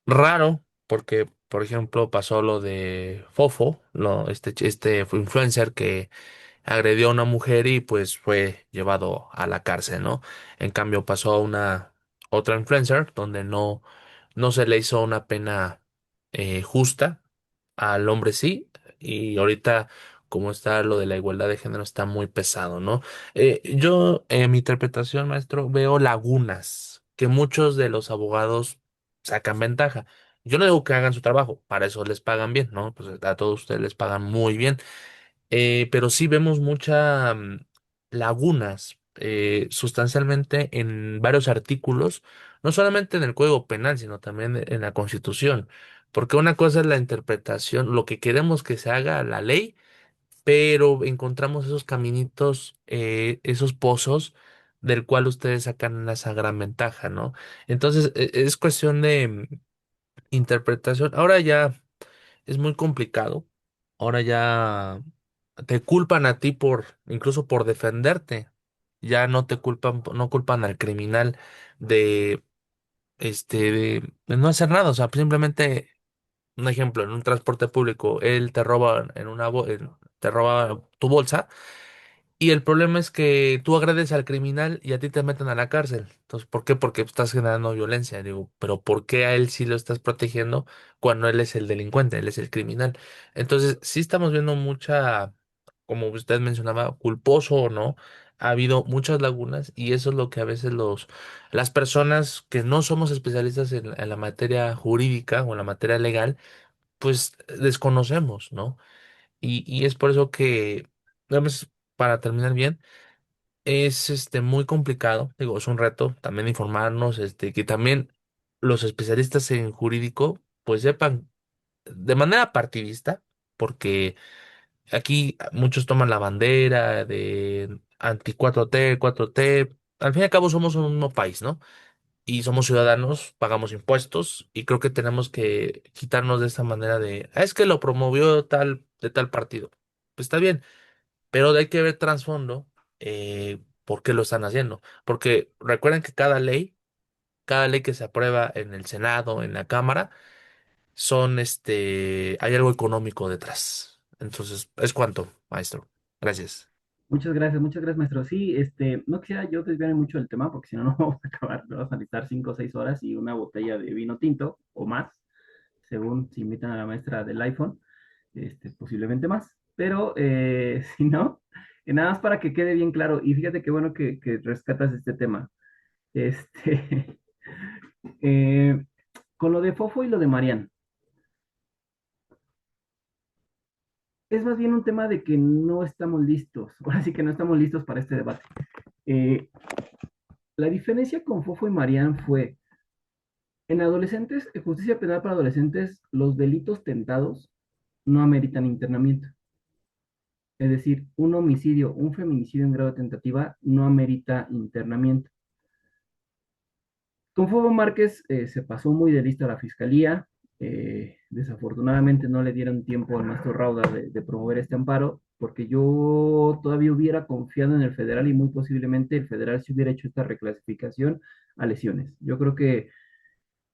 Raro, porque, por ejemplo, pasó lo de Fofo, este fue influencer que agredió a una mujer y pues fue llevado a la cárcel, ¿no? En cambio, pasó a una otra influencer donde no se le hizo una pena justa al hombre sí, y ahorita como está lo de la igualdad de género está muy pesado, ¿no? Yo, en mi interpretación, maestro, veo lagunas que muchos de los abogados sacan ventaja. Yo no digo que hagan su trabajo, para eso les pagan bien, ¿no? Pues a todos ustedes les pagan muy bien. Pero sí vemos muchas lagunas sustancialmente en varios artículos, no solamente en el Código Penal, sino también en la Constitución. Porque una cosa es la interpretación, lo que queremos que se haga la ley, pero encontramos esos caminitos, esos pozos del cual ustedes sacan esa gran ventaja, ¿no? Entonces, es cuestión de interpretación. Ahora ya es muy complicado. Ahora ya te culpan a ti por, incluso por defenderte. Ya no te culpan, no culpan al criminal de, de no hacer nada. O sea, simplemente, un ejemplo, en un transporte público, él te roba en una, te roba tu bolsa. Y el problema es que tú agredes al criminal y a ti te meten a la cárcel. Entonces, ¿por qué? Porque estás generando violencia. Digo, pero ¿por qué a él sí lo estás protegiendo cuando él es el delincuente, él es el criminal? Entonces, sí estamos viendo mucha, como usted mencionaba, culposo o no, ha habido muchas lagunas y eso es lo que a veces las personas que no somos especialistas en la materia jurídica o en la materia legal, pues desconocemos, ¿no? Y es por eso que, digamos, para terminar bien, es muy complicado, digo, es un reto también informarnos, que también los especialistas en jurídico pues sepan de manera partidista, porque aquí muchos toman la bandera de anti 4T 4T, al fin y al cabo somos un mismo país, ¿no? Y somos ciudadanos, pagamos impuestos y creo que tenemos que quitarnos de esta manera de, "Ah, es que lo promovió tal, de tal partido". Pues está bien, pero hay que ver trasfondo, por qué lo están haciendo. Porque recuerden que cada ley que se aprueba en el Senado, en la Cámara, hay algo económico detrás. Entonces, es cuanto, maestro. Gracias. Muchas gracias, maestro. Sí, no quisiera yo desviarme mucho del tema, porque si no, no vamos a acabar, nos vamos a necesitar 5 o 6 horas y una botella de vino tinto o más, según si invitan a la maestra del iPhone, posiblemente más. Pero si no, nada más para que quede bien claro, y fíjate qué bueno que rescatas este tema. Este, eh, con lo de Fofo y lo de Marian, es más bien un tema de que no estamos listos, ahora sí que no estamos listos para este debate. Eh, la diferencia con Fofo y Marian fue, en adolescentes, en justicia penal para adolescentes, los delitos tentados no ameritan internamiento. Es decir, un homicidio, un feminicidio en grado de tentativa no amerita internamiento. Con Fofo Márquez se pasó muy de lista a la fiscalía. Desafortunadamente no le dieron tiempo al maestro Rauda de promover este amparo, porque yo todavía hubiera confiado en el federal y muy posiblemente el federal se hubiera hecho esta reclasificación a lesiones. Yo creo que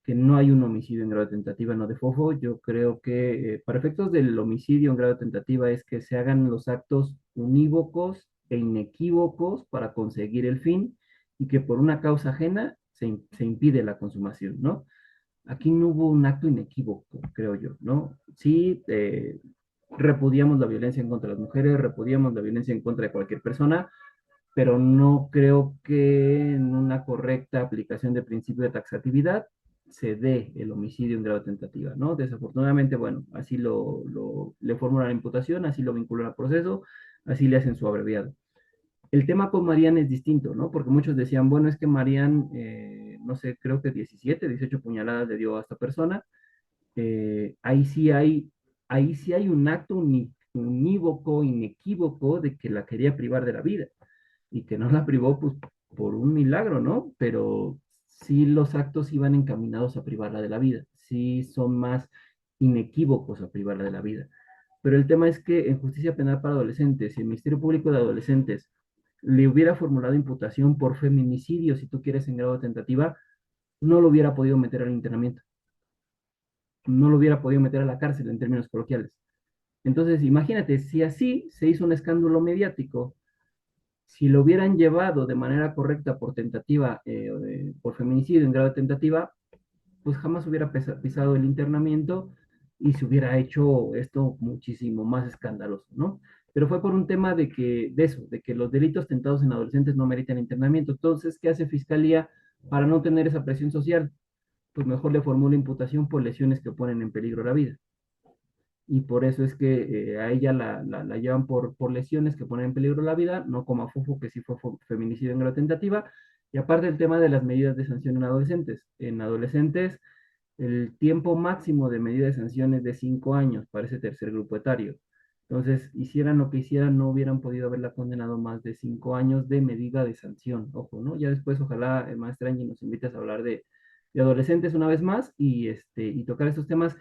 no hay un homicidio en grado de tentativa, no de Fofo. Yo creo que para efectos del homicidio en grado de tentativa es que se hagan los actos unívocos e inequívocos para conseguir el fin y que por una causa ajena se impide la consumación, ¿no? Aquí no hubo un acto inequívoco, creo yo, ¿no? Sí, repudiamos la violencia en contra de las mujeres, repudiamos la violencia en contra de cualquier persona, pero no creo que en una correcta aplicación de principio de taxatividad se dé el homicidio en grado de tentativa, ¿no? Desafortunadamente, bueno, así le formulan la imputación, así lo vinculan al proceso, así le hacen su abreviado. El tema con Marian es distinto, ¿no? Porque muchos decían, bueno, es que Marian, no sé, creo que 17, 18 puñaladas le dio a esta persona. Ahí ahí sí hay un acto unívoco, inequívoco de que la quería privar de la vida y que no la privó pues, por un milagro, ¿no? Pero sí los actos iban encaminados a privarla de la vida, sí son más inequívocos a privarla de la vida. Pero el tema es que en justicia penal para adolescentes, si el Ministerio Público de Adolescentes le hubiera formulado imputación por feminicidio, si tú quieres, en grado de tentativa, no lo hubiera podido meter al internamiento, no lo hubiera podido meter a la cárcel en términos coloquiales. Entonces, imagínate, si así se hizo un escándalo mediático, si lo hubieran llevado de manera correcta por tentativa, por feminicidio en grado de tentativa, pues jamás hubiera pisado el internamiento y se hubiera hecho esto muchísimo más escandaloso, ¿no? Pero fue por un tema de que los delitos tentados en adolescentes no meritan internamiento. Entonces, ¿qué hace Fiscalía para no tener esa presión social? Pues mejor le formula imputación por lesiones que ponen en peligro la vida. Y por eso es que a ella la llevan por lesiones que ponen en peligro la vida, no como a Fufo, que sí fue feminicidio en grado de tentativa. Y aparte el tema de las medidas de sanción en adolescentes. En adolescentes, el tiempo máximo de medida de sanción es de 5 años para ese tercer grupo etario. Entonces, hicieran lo que hicieran, no hubieran podido haberla condenado más de 5 años de medida de sanción. Ojo, ¿no? Ya después, ojalá, maestra Angie, nos invites a hablar de adolescentes una vez más y tocar estos temas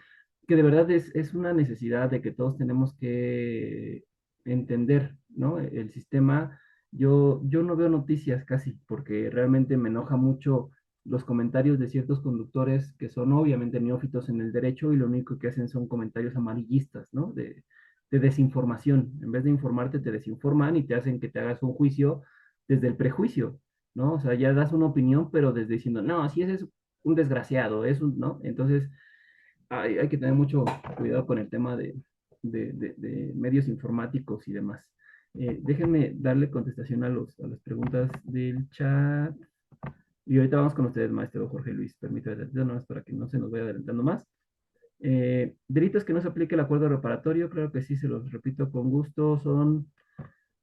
que de verdad es una necesidad de que todos tenemos que entender, ¿no? El sistema, yo no veo noticias casi, porque realmente me enoja mucho los comentarios de ciertos conductores que son obviamente neófitos en el derecho y lo único que hacen son comentarios amarillistas, ¿no? De desinformación. En vez de informarte, te desinforman y te hacen que te hagas un juicio desde el prejuicio, ¿no? O sea, ya das una opinión, pero desde diciendo, no, así es un desgraciado, es un, ¿no? Entonces, hay que tener mucho cuidado con el tema de medios informáticos y demás. Déjenme darle contestación a las preguntas del chat. Y ahorita vamos con ustedes, maestro Jorge Luis. Permítame tantito nomás para que no se nos vaya adelantando más. Delitos que no se aplique el acuerdo reparatorio, claro que sí, se los repito con gusto, son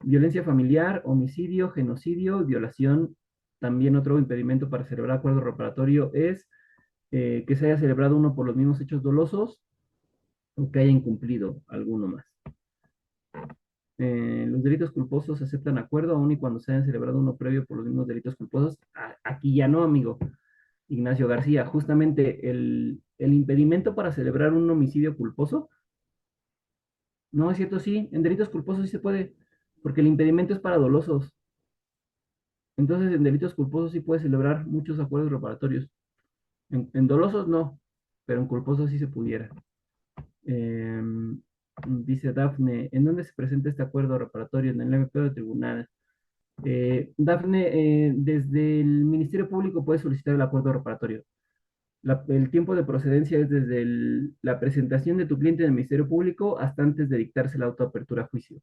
violencia familiar, homicidio, genocidio y violación. También otro impedimento para celebrar acuerdo reparatorio es que se haya celebrado uno por los mismos hechos dolosos o que haya incumplido alguno más. Los delitos culposos aceptan acuerdo aun y cuando se hayan celebrado uno previo por los mismos delitos culposos. Aquí ya no, amigo. Ignacio García, justamente el impedimento para celebrar un homicidio culposo, no es cierto, sí, en delitos culposos sí se puede, porque el impedimento es para dolosos. Entonces, en delitos culposos sí puede celebrar muchos acuerdos reparatorios. En dolosos no, pero en culposos sí se pudiera. Dice Dafne, ¿en dónde se presenta este acuerdo reparatorio? ¿En el MP o el tribunal? Dafne, desde el Ministerio Público puede solicitar el acuerdo reparatorio. El tiempo de procedencia es desde la presentación de tu cliente en el Ministerio Público hasta antes de dictarse la autoapertura a juicio.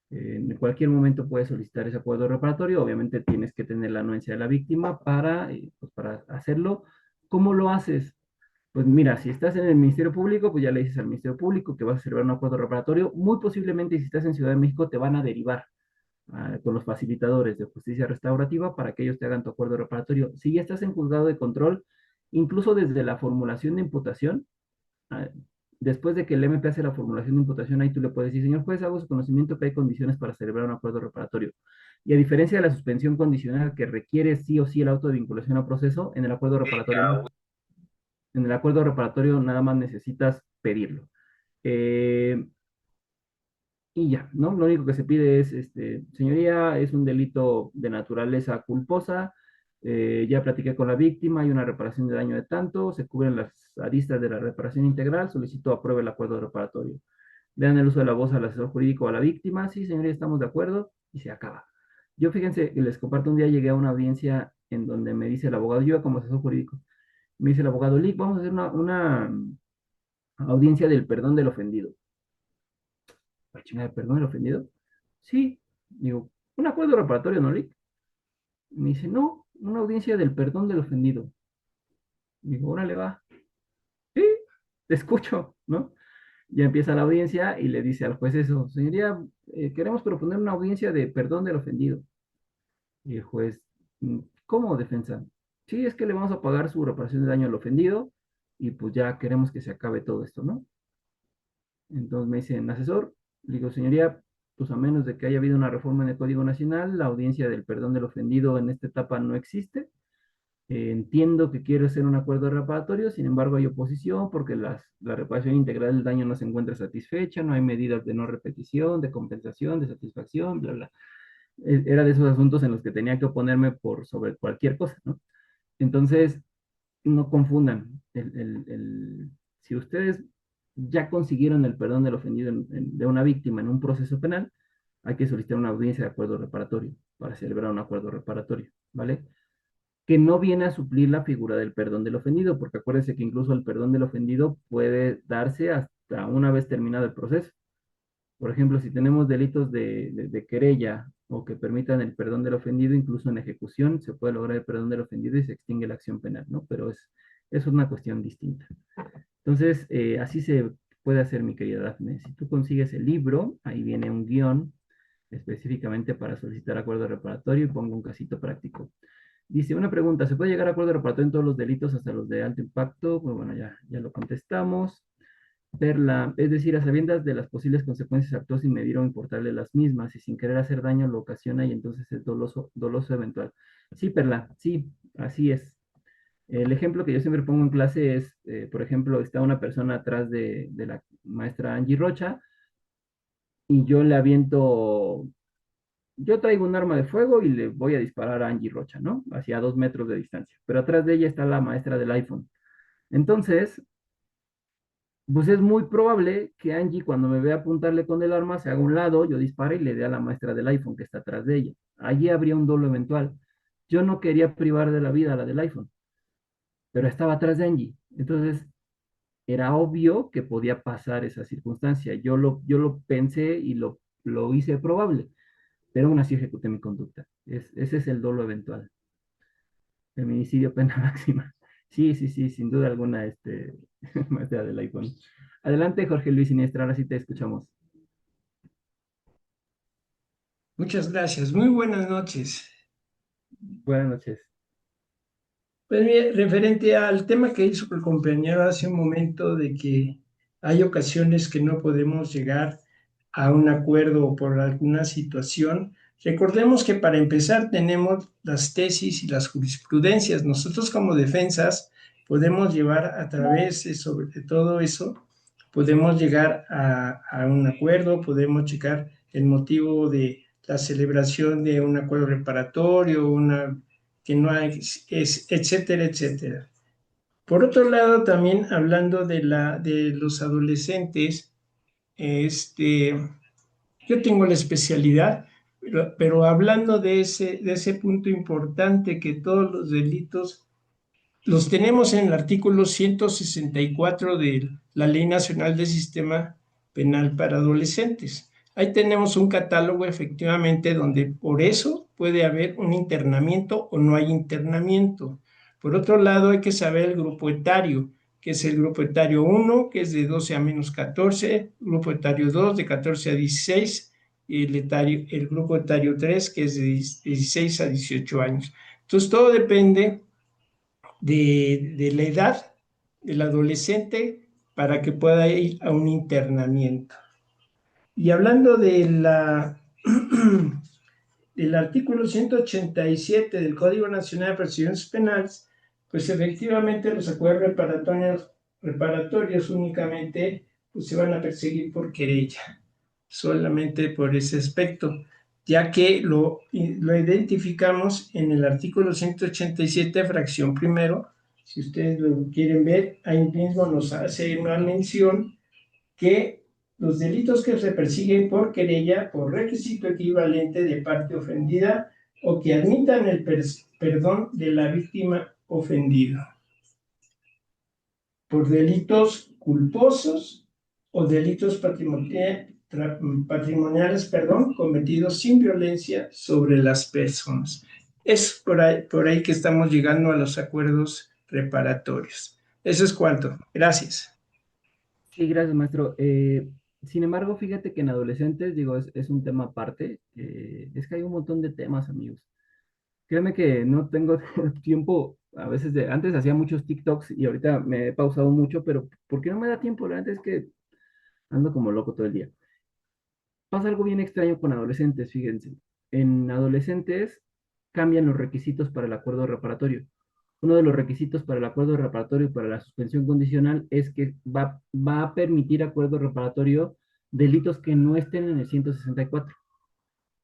En cualquier momento puedes solicitar ese acuerdo reparatorio. Obviamente tienes que tener la anuencia de la víctima pues para hacerlo. ¿Cómo lo haces? Pues mira, si estás en el Ministerio Público, pues ya le dices al Ministerio Público que vas a celebrar un acuerdo reparatorio. Muy posiblemente, si estás en Ciudad de México, te van a derivar con los facilitadores de justicia restaurativa para que ellos te hagan tu acuerdo reparatorio. Si ya estás en juzgado de control, incluso desde la formulación de imputación, ah, después de que el MP hace la formulación de imputación, ahí tú le puedes decir, señor juez, hago su conocimiento que hay condiciones para celebrar un acuerdo reparatorio. Y a diferencia de la suspensión condicional que requiere sí o sí el auto de vinculación a proceso, en el acuerdo reparatorio no. En el acuerdo reparatorio nada más necesitas pedirlo. Eh, y ya, ¿no? Lo único que se pide es, señoría, es un delito de naturaleza culposa, ya platiqué con la víctima, hay una reparación de daño de tanto, se cubren las aristas de la reparación integral, solicito apruebe el acuerdo reparatorio. Vean el uso de la voz al asesor jurídico o a la víctima, sí, señoría, estamos de acuerdo, y se acaba. Yo, fíjense, les comparto, un día llegué a una audiencia en donde me dice el abogado, yo iba como asesor jurídico, me dice el abogado, Lick, vamos a hacer una audiencia del perdón del ofendido. ¿Para chingada de perdón del ofendido? Sí. Digo, un acuerdo reparatorio, ¿no, Lick? Me dice, no, una audiencia del perdón del ofendido. Digo, órale, va. Sí, te escucho, ¿no? Ya empieza la audiencia y le dice al juez eso, señoría, queremos proponer una audiencia de perdón del ofendido. Y el juez, ¿cómo defensa? Sí, es que le vamos a pagar su reparación de daño al ofendido y pues ya queremos que se acabe todo esto, ¿no? Entonces me dicen, asesor, le digo, señoría, pues a menos de que haya habido una reforma en el Código Nacional, la audiencia del perdón del ofendido en esta etapa no existe. Entiendo que quiere hacer un acuerdo reparatorio, sin embargo hay oposición porque la reparación integral del daño no se encuentra satisfecha, no hay medidas de no repetición, de compensación, de satisfacción, bla, bla. Era de esos asuntos en los que tenía que oponerme por sobre cualquier cosa, ¿no? Entonces, no confundan. Si ustedes ya consiguieron el perdón del ofendido de una víctima en un proceso penal, hay que solicitar una audiencia de acuerdo reparatorio para celebrar un acuerdo reparatorio, ¿vale? que no viene a suplir la figura del perdón del ofendido, porque acuérdense que incluso el perdón del ofendido puede darse hasta una vez terminado el proceso. Por ejemplo, si tenemos delitos de querella o que permitan el perdón del ofendido, incluso en ejecución se puede lograr el perdón del ofendido y se extingue la acción penal, ¿no? Pero es una cuestión distinta. Entonces, así se puede hacer, mi querida Dafne. Si tú consigues el libro, ahí viene un guión específicamente para solicitar acuerdo reparatorio y pongo un casito práctico. Dice, una pregunta, ¿se puede llegar a acuerdo reparatorio en todos los delitos hasta los de alto impacto? Pues bueno, ya lo contestamos. Perla, es decir, a sabiendas de las posibles consecuencias actuó sin medir o importarle las mismas y sin querer hacer daño lo ocasiona y entonces es doloso eventual. Sí, Perla, sí, así es. El ejemplo que yo siempre pongo en clase es, por ejemplo, está una persona atrás de la maestra Angie Rocha y yo le aviento, yo traigo un arma de fuego y le voy a disparar a Angie Rocha, ¿no? Hacia 2 metros de distancia, pero atrás de ella está la maestra del iPhone. Entonces, pues es muy probable que Angie cuando me vea apuntarle con el arma se haga a un lado, yo dispare y le dé a la maestra del iPhone que está atrás de ella. Allí habría un dolo eventual. Yo no quería privar de la vida a la del iPhone, pero estaba atrás de Angie. Entonces era obvio que podía pasar esa circunstancia. Yo lo pensé y lo hice probable, pero aún así ejecuté mi conducta. Ese es el dolo eventual. Feminicidio, pena máxima. Sí, sí, sí, sin duda alguna, maestra del iPhone. Adelante, Jorge Luis Siniestra, ahora sí te escuchamos. Muchas gracias. Muy buenas noches. Buenas noches. Pues mire, referente al tema que hizo el compañero hace un momento de que hay ocasiones que no podemos llegar a un acuerdo por alguna situación, recordemos que para empezar tenemos las tesis y las jurisprudencias. Nosotros como defensas podemos llevar a través de sobre todo eso, podemos llegar a un acuerdo, podemos checar el motivo de la celebración de un acuerdo reparatorio, que no hay, etcétera, etcétera. Por otro lado, también hablando de los adolescentes, este, yo tengo la especialidad, pero hablando de ese punto importante que todos los delitos los tenemos en el artículo 164 de la Ley Nacional del Sistema Penal para Adolescentes. Ahí tenemos un catálogo efectivamente donde por eso puede haber un internamiento o no hay internamiento. Por otro lado, hay que saber el grupo etario, que es el grupo etario 1, que es de 12 a menos 14, grupo etario 2 de 14 a 16, y el grupo etario 3, que es de 16 a 18 años. Entonces, todo depende de la edad del adolescente para que pueda ir a un internamiento. Y hablando del artículo 187 del Código Nacional de Procedimientos Penales, pues efectivamente los acuerdos reparatorios únicamente pues, se van a perseguir por querella, solamente por ese aspecto, ya que lo identificamos en el artículo 187, fracción primero. Si ustedes lo quieren ver, ahí mismo nos hace una mención que los delitos que se persiguen por querella, por requisito equivalente de parte ofendida o que admitan el perdón de la víctima ofendida, por delitos culposos o delitos patrimoniales, cometidos sin violencia sobre las personas. Es por ahí que estamos llegando a los acuerdos reparatorios. Eso es cuanto. Gracias. Sí, gracias, maestro. Sin embargo, fíjate que en adolescentes, digo, es un tema aparte. Es que hay un montón de temas, amigos. Créeme que no tengo tiempo, a veces antes hacía muchos TikToks y ahorita me he pausado mucho, pero ¿por qué no me da tiempo? La verdad es que ando como loco todo el día. Pasa algo bien extraño con adolescentes, fíjense. En adolescentes cambian los requisitos para el acuerdo reparatorio. Uno de los requisitos para el acuerdo reparatorio y para la suspensión condicional es que va a permitir acuerdo reparatorio delitos que no estén en el 164.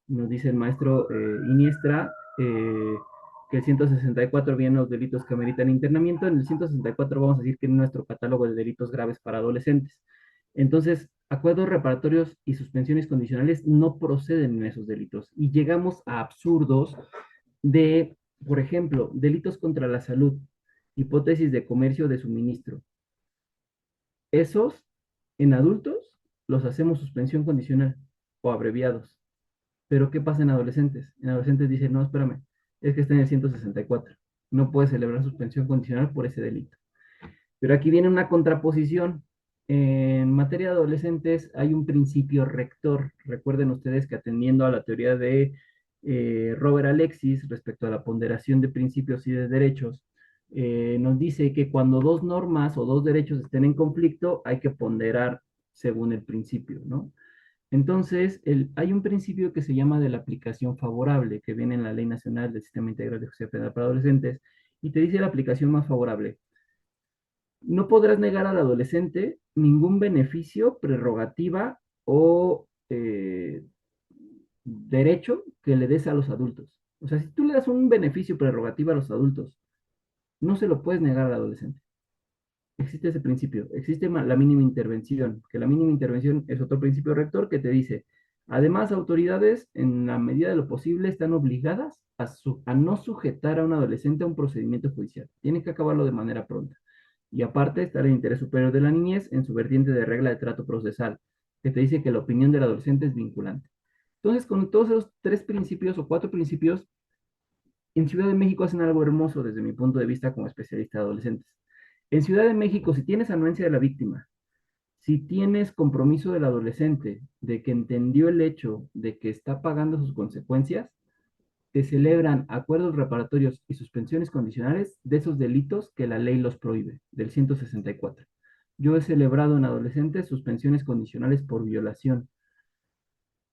Nos dice el maestro Iniestra que el 164 vienen los delitos que ameritan internamiento. En el 164 vamos a decir que es nuestro catálogo de delitos graves para adolescentes. Entonces, acuerdos reparatorios y suspensiones condicionales no proceden en esos delitos y llegamos a absurdos de Por ejemplo, delitos contra la salud, hipótesis de comercio de suministro. Esos, en adultos, los hacemos suspensión condicional o abreviados. Pero ¿qué pasa en adolescentes? En adolescentes dicen, no, espérame, es que está en el 164. No puede celebrar suspensión condicional por ese delito. Pero aquí viene una contraposición. En materia de adolescentes hay un principio rector. Recuerden ustedes que atendiendo a la teoría de Robert Alexis respecto a la ponderación de principios y de derechos, nos dice que cuando dos normas o dos derechos estén en conflicto, hay que ponderar según el principio, ¿no? Entonces, hay un principio que se llama de la aplicación favorable, que viene en la Ley Nacional del Sistema Integral de Justicia Penal para Adolescentes, y te dice la aplicación más favorable. No podrás negar al adolescente ningún beneficio, prerrogativa o derecho que le des a los adultos. O sea, si tú le das un beneficio, prerrogativa a los adultos, no se lo puedes negar al adolescente. Existe ese principio, existe la mínima intervención, que la mínima intervención es otro principio rector que te dice, además, autoridades, en la medida de lo posible, están obligadas a no sujetar a un adolescente a un procedimiento judicial. Tienen que acabarlo de manera pronta. Y aparte está el interés superior de la niñez en su vertiente de regla de trato procesal, que te dice que la opinión del adolescente es vinculante. Entonces, con todos esos tres principios o cuatro principios, en Ciudad de México hacen algo hermoso desde mi punto de vista como especialista de adolescentes. En Ciudad de México, si tienes anuencia de la víctima, si tienes compromiso del adolescente de que entendió el hecho de que está pagando sus consecuencias, te celebran acuerdos reparatorios y suspensiones condicionales de esos delitos que la ley los prohíbe, del 164. Yo he celebrado en adolescentes suspensiones condicionales por violación,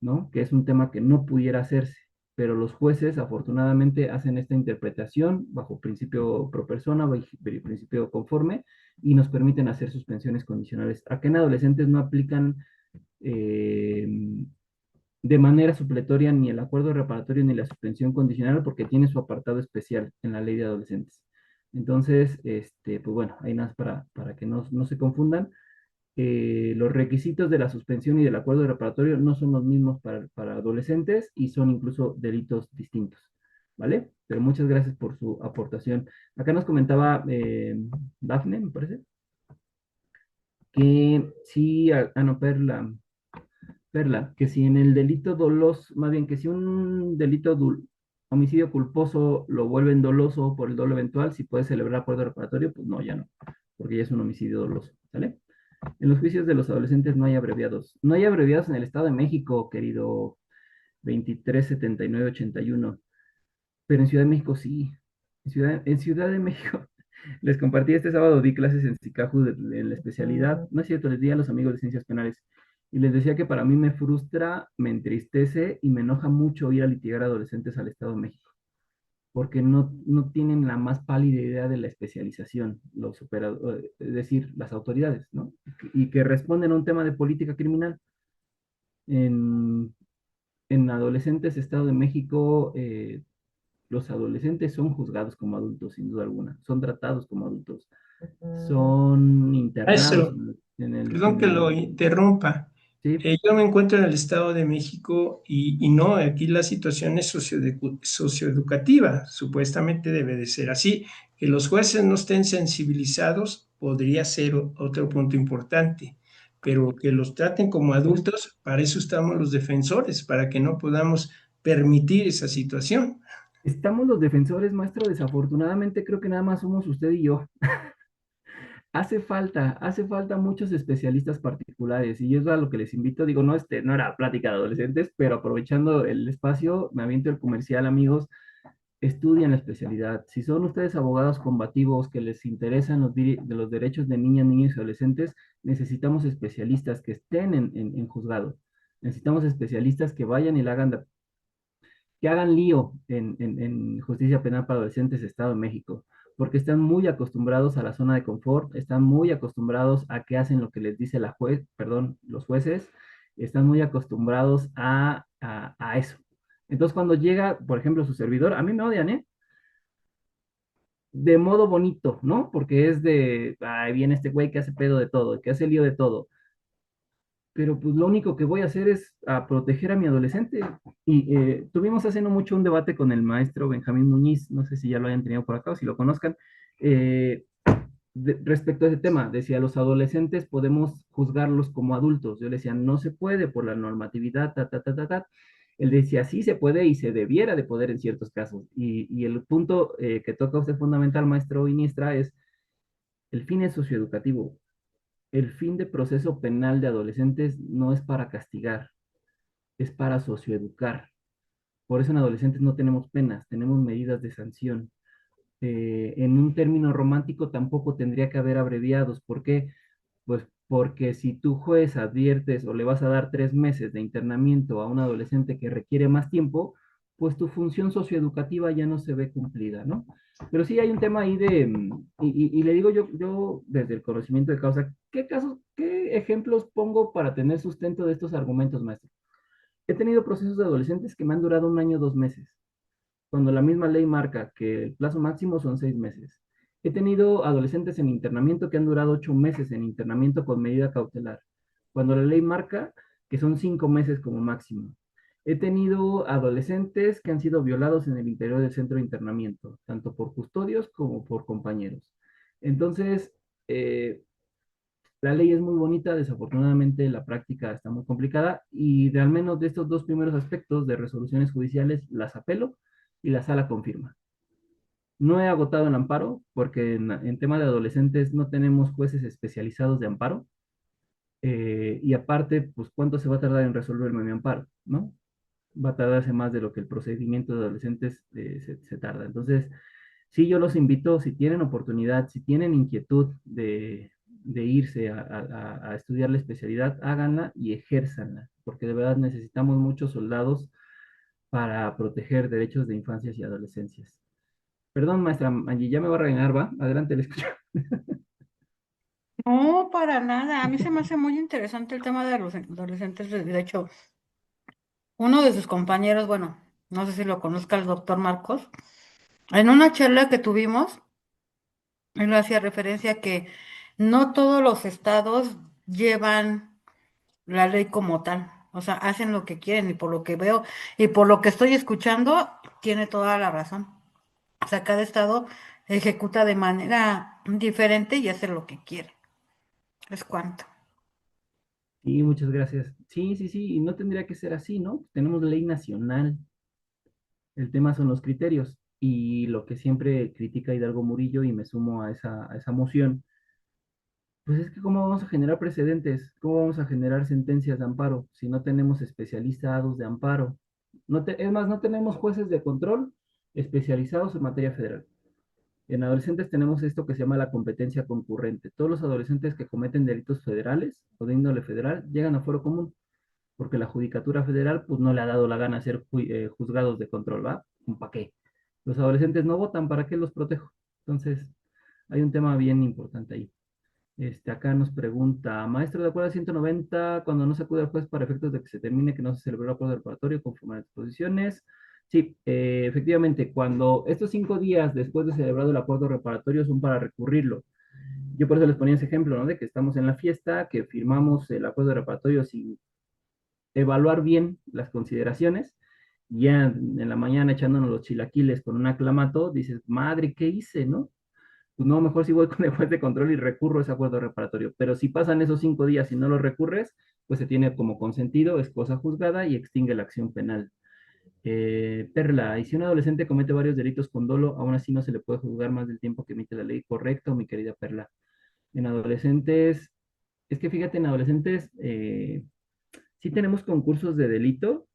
¿no? Que es un tema que no pudiera hacerse, pero los jueces afortunadamente hacen esta interpretación bajo principio pro persona, bajo principio conforme, y nos permiten hacer suspensiones condicionales. Acá en adolescentes no aplican eh, de manera supletoria ni el acuerdo reparatorio ni la suspensión condicional porque tiene su apartado especial en la ley de adolescentes. Entonces, pues bueno, hay nada para que no se confundan. Los requisitos de la suspensión y del acuerdo reparatorio no son los mismos para adolescentes y son incluso delitos distintos, ¿vale? Pero muchas gracias por su aportación. Acá nos comentaba Dafne, me parece, que sí, no, Perla, que si en el delito doloso, más bien que si un delito homicidio culposo lo vuelven doloso por el dolo eventual, si puede celebrar acuerdo reparatorio, pues no, ya no, porque ya es un homicidio doloso, ¿sale? En los juicios de los adolescentes no hay abreviados. No hay abreviados en el Estado de México, querido 237981, pero en Ciudad de México sí. En Ciudad de México, les compartí este sábado, di clases en SICAJU en la especialidad, no es cierto, les di a los amigos de ciencias penales, y les decía que para mí me frustra, me entristece y me enoja mucho ir a litigar a adolescentes al Estado de México, porque no tienen la más pálida idea de la especialización, es decir, las autoridades, ¿no? Y que responden a un tema de política criminal. En, en adolescentes, Estado de México, los adolescentes son juzgados como adultos, sin duda alguna, son tratados como adultos, son internados Maestro, en el, perdón en que lo el, interrumpa. sí, Yo me encuentro en el Estado de México y no, aquí la situación es socioeducativa, supuestamente debe de ser así. Que los jueces no estén sensibilizados podría ser otro punto importante, pero que los traten como adultos, para eso estamos los defensores, para que no podamos permitir esa situación. estamos los defensores, maestro, desafortunadamente creo que nada más somos usted y yo. Hace falta muchos especialistas particulares y es a lo que les invito. Digo, no era plática de adolescentes, pero aprovechando el espacio, me aviento el comercial, amigos, estudien la especialidad. Si son ustedes abogados combativos que les interesan de los derechos de niñas, niños y adolescentes, necesitamos especialistas que estén en juzgado. Necesitamos especialistas que vayan y que hagan lío en justicia penal para adolescentes de Estado de México, porque están muy acostumbrados a la zona de confort, están muy acostumbrados a que hacen lo que les dice los jueces, están muy acostumbrados a eso. Entonces, cuando llega, por ejemplo, su servidor, a mí me odian, ¿eh? De modo bonito, ¿no? Porque es de, ay, viene este güey que hace pedo de todo, que hace lío de todo. pero pues lo único que voy a hacer es a proteger a mi adolescente. Y tuvimos hace no mucho un debate con el maestro Benjamín Muñiz, no sé si ya lo hayan tenido por acá o si lo conozcan, eh, respecto a ese tema. Decía, los adolescentes podemos juzgarlos como adultos. Yo le decía, no se puede por la normatividad, ta, ta, ta, ta, ta. Él decía, sí se puede y se debiera de poder en ciertos casos. Y el punto que toca usted fundamental, maestro Iniestra, es el fin es socioeducativo. El fin de proceso penal de adolescentes no es para castigar, es para socioeducar. Por eso en adolescentes no tenemos penas, tenemos medidas de sanción. En un término romántico tampoco tendría que haber abreviados. ¿Por qué? Pues porque si tú juez adviertes o le vas a dar 3 meses de internamiento a un adolescente que requiere más tiempo, pues tu función socioeducativa ya no se ve cumplida, ¿no? Pero sí hay un tema ahí y le digo yo desde el conocimiento de causa, ¿qué casos, qué ejemplos pongo para tener sustento de estos argumentos, maestro? He tenido procesos de adolescentes que me han durado 1 año, 2 meses cuando la misma ley marca que el plazo máximo son 6 meses. He tenido adolescentes en internamiento que han durado 8 meses en internamiento con medida cautelar, cuando la ley marca que son 5 meses como máximo. He tenido adolescentes que han sido violados en el interior del centro de internamiento, tanto por custodios como por compañeros. Entonces, la ley es muy bonita, desafortunadamente la práctica está muy complicada y de al menos de estos dos primeros aspectos de resoluciones judiciales las apelo y la sala confirma. No he agotado el amparo porque en tema de adolescentes no tenemos jueces especializados de amparo y aparte, pues cuánto se va a tardar en resolverme mi amparo, ¿no? Va a tardarse más de lo que el procedimiento de adolescentes se tarda. Entonces, sí, yo los invito, si tienen oportunidad, si tienen inquietud de irse a estudiar la especialidad, háganla y ejérzanla, porque de verdad necesitamos muchos soldados para proteger derechos de infancias y adolescencias. Perdón, maestra Angie, ya me va a regañar, ¿va? Adelante, le escucho. No, para nada. A mí se me hace muy interesante el tema de los adolescentes. De hecho, uno de sus compañeros, bueno, no sé si lo conozca el doctor Marcos, en una charla que tuvimos, él hacía referencia a que no todos los estados llevan la ley como tal. O sea, hacen lo que quieren y por lo que veo y por lo que estoy escuchando, tiene toda la razón. O sea, cada estado ejecuta de manera diferente y hace lo que quiere. Es cuanto. Sí, muchas gracias. Sí, sí, sí, y no tendría que ser así, ¿no? Tenemos ley nacional. El tema son los criterios. Y lo que siempre critica Hidalgo Murillo, y me sumo a esa moción, pues es que cómo vamos a generar precedentes, cómo vamos a generar sentencias de amparo si no tenemos especializados de amparo. Es más, no tenemos jueces de control especializados en materia federal. En adolescentes tenemos esto que se llama la competencia concurrente. Todos los adolescentes que cometen delitos federales o de índole federal llegan a fuero común, porque la Judicatura Federal pues no le ha dado la gana ser juzgados de control, ¿va? ¿Para qué? Los adolescentes no votan, ¿para qué los protejo? Entonces, hay un tema bien importante ahí. Acá nos pregunta, maestro, de acuerdo a 190, cuando no se acude al juez para efectos de que se termine que no se celebró el acuerdo reparatorio conforme a las disposiciones. Sí, efectivamente, cuando estos 5 días después de celebrado el acuerdo reparatorio son para recurrirlo. Yo por eso les ponía ese ejemplo, ¿no? De que estamos en la fiesta, que firmamos el acuerdo reparatorio sin evaluar bien las consideraciones. Ya en la mañana echándonos los chilaquiles con un aclamato, dices, madre, ¿qué hice, no? Pues no, mejor si voy con el juez de control y recurro a ese acuerdo reparatorio. Pero si pasan esos 5 días y no lo recurres, pues se tiene como consentido, es cosa juzgada y extingue la acción penal. Perla, y si un adolescente comete varios delitos con dolo, aún así no se le puede juzgar más del tiempo que emite la ley. Correcto, mi querida Perla. En adolescentes, es que fíjate, en adolescentes sí tenemos concursos de delito,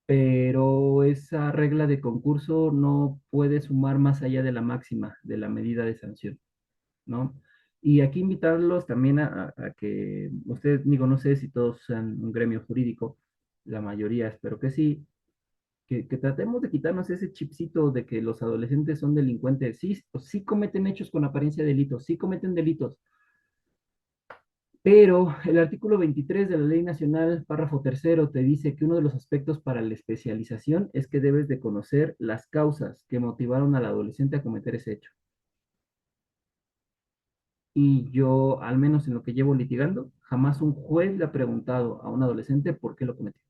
pero esa regla de concurso no puede sumar más allá de la máxima, de la medida de sanción. ¿No? Y aquí invitarlos también a que ustedes, digo, no sé si todos sean un gremio jurídico, la mayoría espero que sí, que tratemos de quitarnos ese chipcito de que los adolescentes son delincuentes. Sí, pues sí cometen hechos con apariencia de delitos, sí cometen delitos, pero el artículo 23 de la Ley Nacional, párrafo tercero, te dice que uno de los aspectos para la especialización es que debes de conocer las causas que motivaron al adolescente a cometer ese hecho. y yo, al menos en lo que llevo litigando, jamás un juez le ha preguntado a un adolescente por qué lo cometió.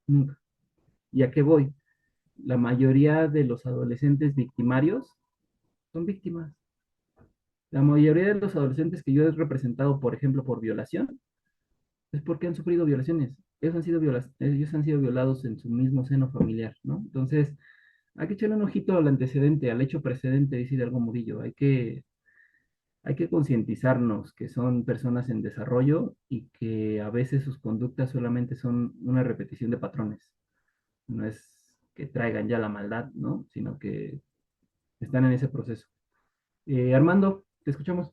Nunca. ¿Y a qué voy? La mayoría de los adolescentes victimarios son víctimas. La mayoría de los adolescentes que yo he representado, por ejemplo, por violación, es porque han sufrido violaciones. Ellos han sido violados en su mismo seno familiar, ¿no? Entonces, hay que echarle un ojito al antecedente, al hecho precedente, dice Hidalgo Murillo. Hay que concientizarnos que son personas en desarrollo y que a veces sus conductas solamente son una repetición de patrones. No es que traigan ya la maldad, ¿no? Sino que están en ese proceso. Armando, te escuchamos.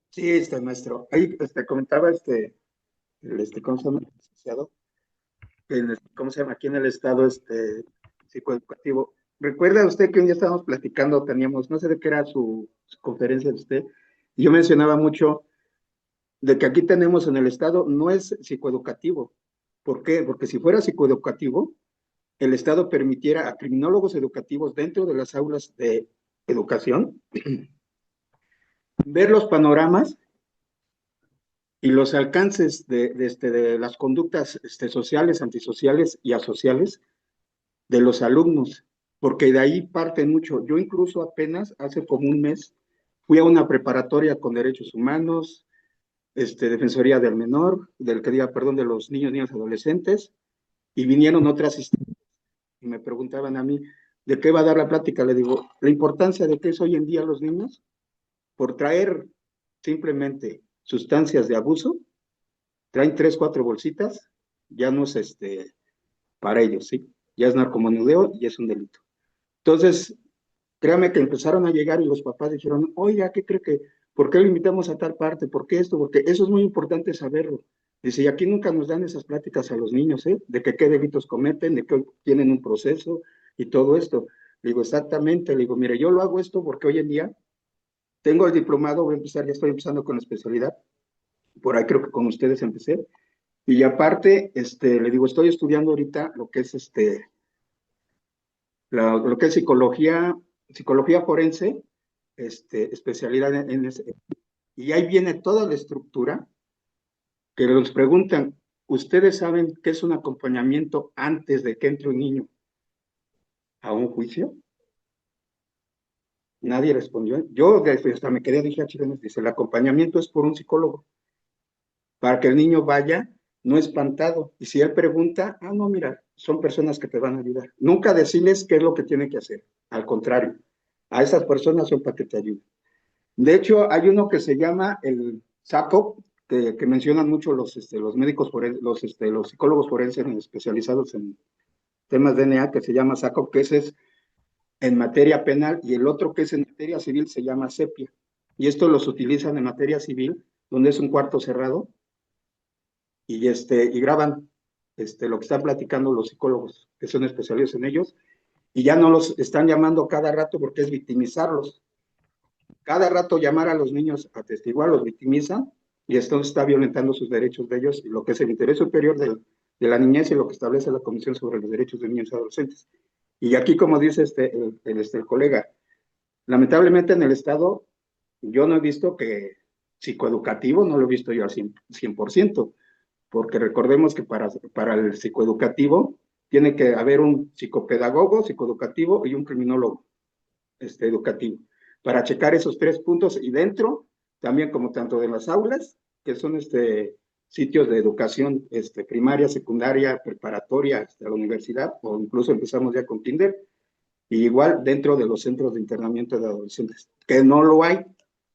Sí, maestro. Ahí comentaba ¿cómo se llama? Licenciado, ¿cómo se llama? Aquí en el estado psicoeducativo. ¿Recuerda usted que un día estábamos platicando, teníamos, no sé de qué era su conferencia de usted, y yo mencionaba mucho de que aquí tenemos en el estado, no es psicoeducativo. ¿Por qué? Porque si fuera psicoeducativo, el estado permitiera a criminólogos educativos dentro de las aulas de educación ver los panoramas y los alcances de las conductas sociales, antisociales y asociales de los alumnos, porque de ahí parte mucho. Yo incluso apenas hace como un mes fui a una preparatoria con derechos humanos, Defensoría del Menor, perdón, de los niños, niñas, adolescentes, y vinieron otras instituciones y me preguntaban a mí, ¿de qué va a dar la plática? Le digo, la importancia de que es hoy en día los niños, por traer simplemente sustancias de abuso, traen 3, 4 bolsitas, ya no es para ellos, ¿sí? Ya es narcomenudeo y es un delito. Entonces, créame que empezaron a llegar y los papás dijeron, oiga, ¿qué cree que, por qué lo invitamos a tal parte? ¿Por qué esto? Porque eso es muy importante saberlo. Dice, y aquí nunca nos dan esas pláticas a los niños, ¿eh? De que qué delitos cometen, de que tienen un proceso y todo esto. Le digo, exactamente, le digo, mire, yo lo hago esto porque hoy en día tengo el diplomado, voy a empezar, ya estoy empezando con la especialidad, por ahí creo que con ustedes empecé, y aparte, le digo, estoy estudiando ahorita lo que es lo que es psicología forense, especialidad en ese, y ahí viene toda la estructura que nos preguntan, ¿ustedes saben qué es un acompañamiento antes de que entre un niño a un juicio? Nadie respondió. Yo hasta me quedé, dije, dice, el acompañamiento es por un psicólogo, para que el niño vaya no espantado. Y si él pregunta, no, mira, son personas que te van a ayudar. Nunca decirles qué es lo que tiene que hacer. Al contrario, a esas personas son para que te ayuden. De hecho, hay uno que se llama el SACO, que mencionan mucho los médicos forenses, los psicólogos forenses especializados en temas de DNA, que se llama SACO, que ese es en materia penal, y el otro que es en materia civil se llama CEPIA. Y estos los utilizan en materia civil, donde es un cuarto cerrado, y graban lo que están platicando los psicólogos, que son especialistas en ellos, y ya no los están llamando cada rato porque es victimizarlos. Cada rato llamar a los niños a testiguar, los victimizan, y esto está violentando sus derechos de ellos, y lo que es el interés superior de la niñez y lo que establece la Comisión sobre los Derechos de Niños y Adolescentes. Y aquí, como dice el colega, lamentablemente en el Estado, yo no he visto que psicoeducativo, no lo he visto yo al 100%, porque recordemos que para el psicoeducativo tiene que haber un psicopedagogo, psicoeducativo y un criminólogo educativo, para checar esos 3 puntos y dentro, también como tanto de las aulas, que son sitios de educación primaria, secundaria, preparatoria, hasta la universidad, o incluso empezamos ya con kinder, y igual dentro de los centros de internamiento de adolescentes, que no lo hay,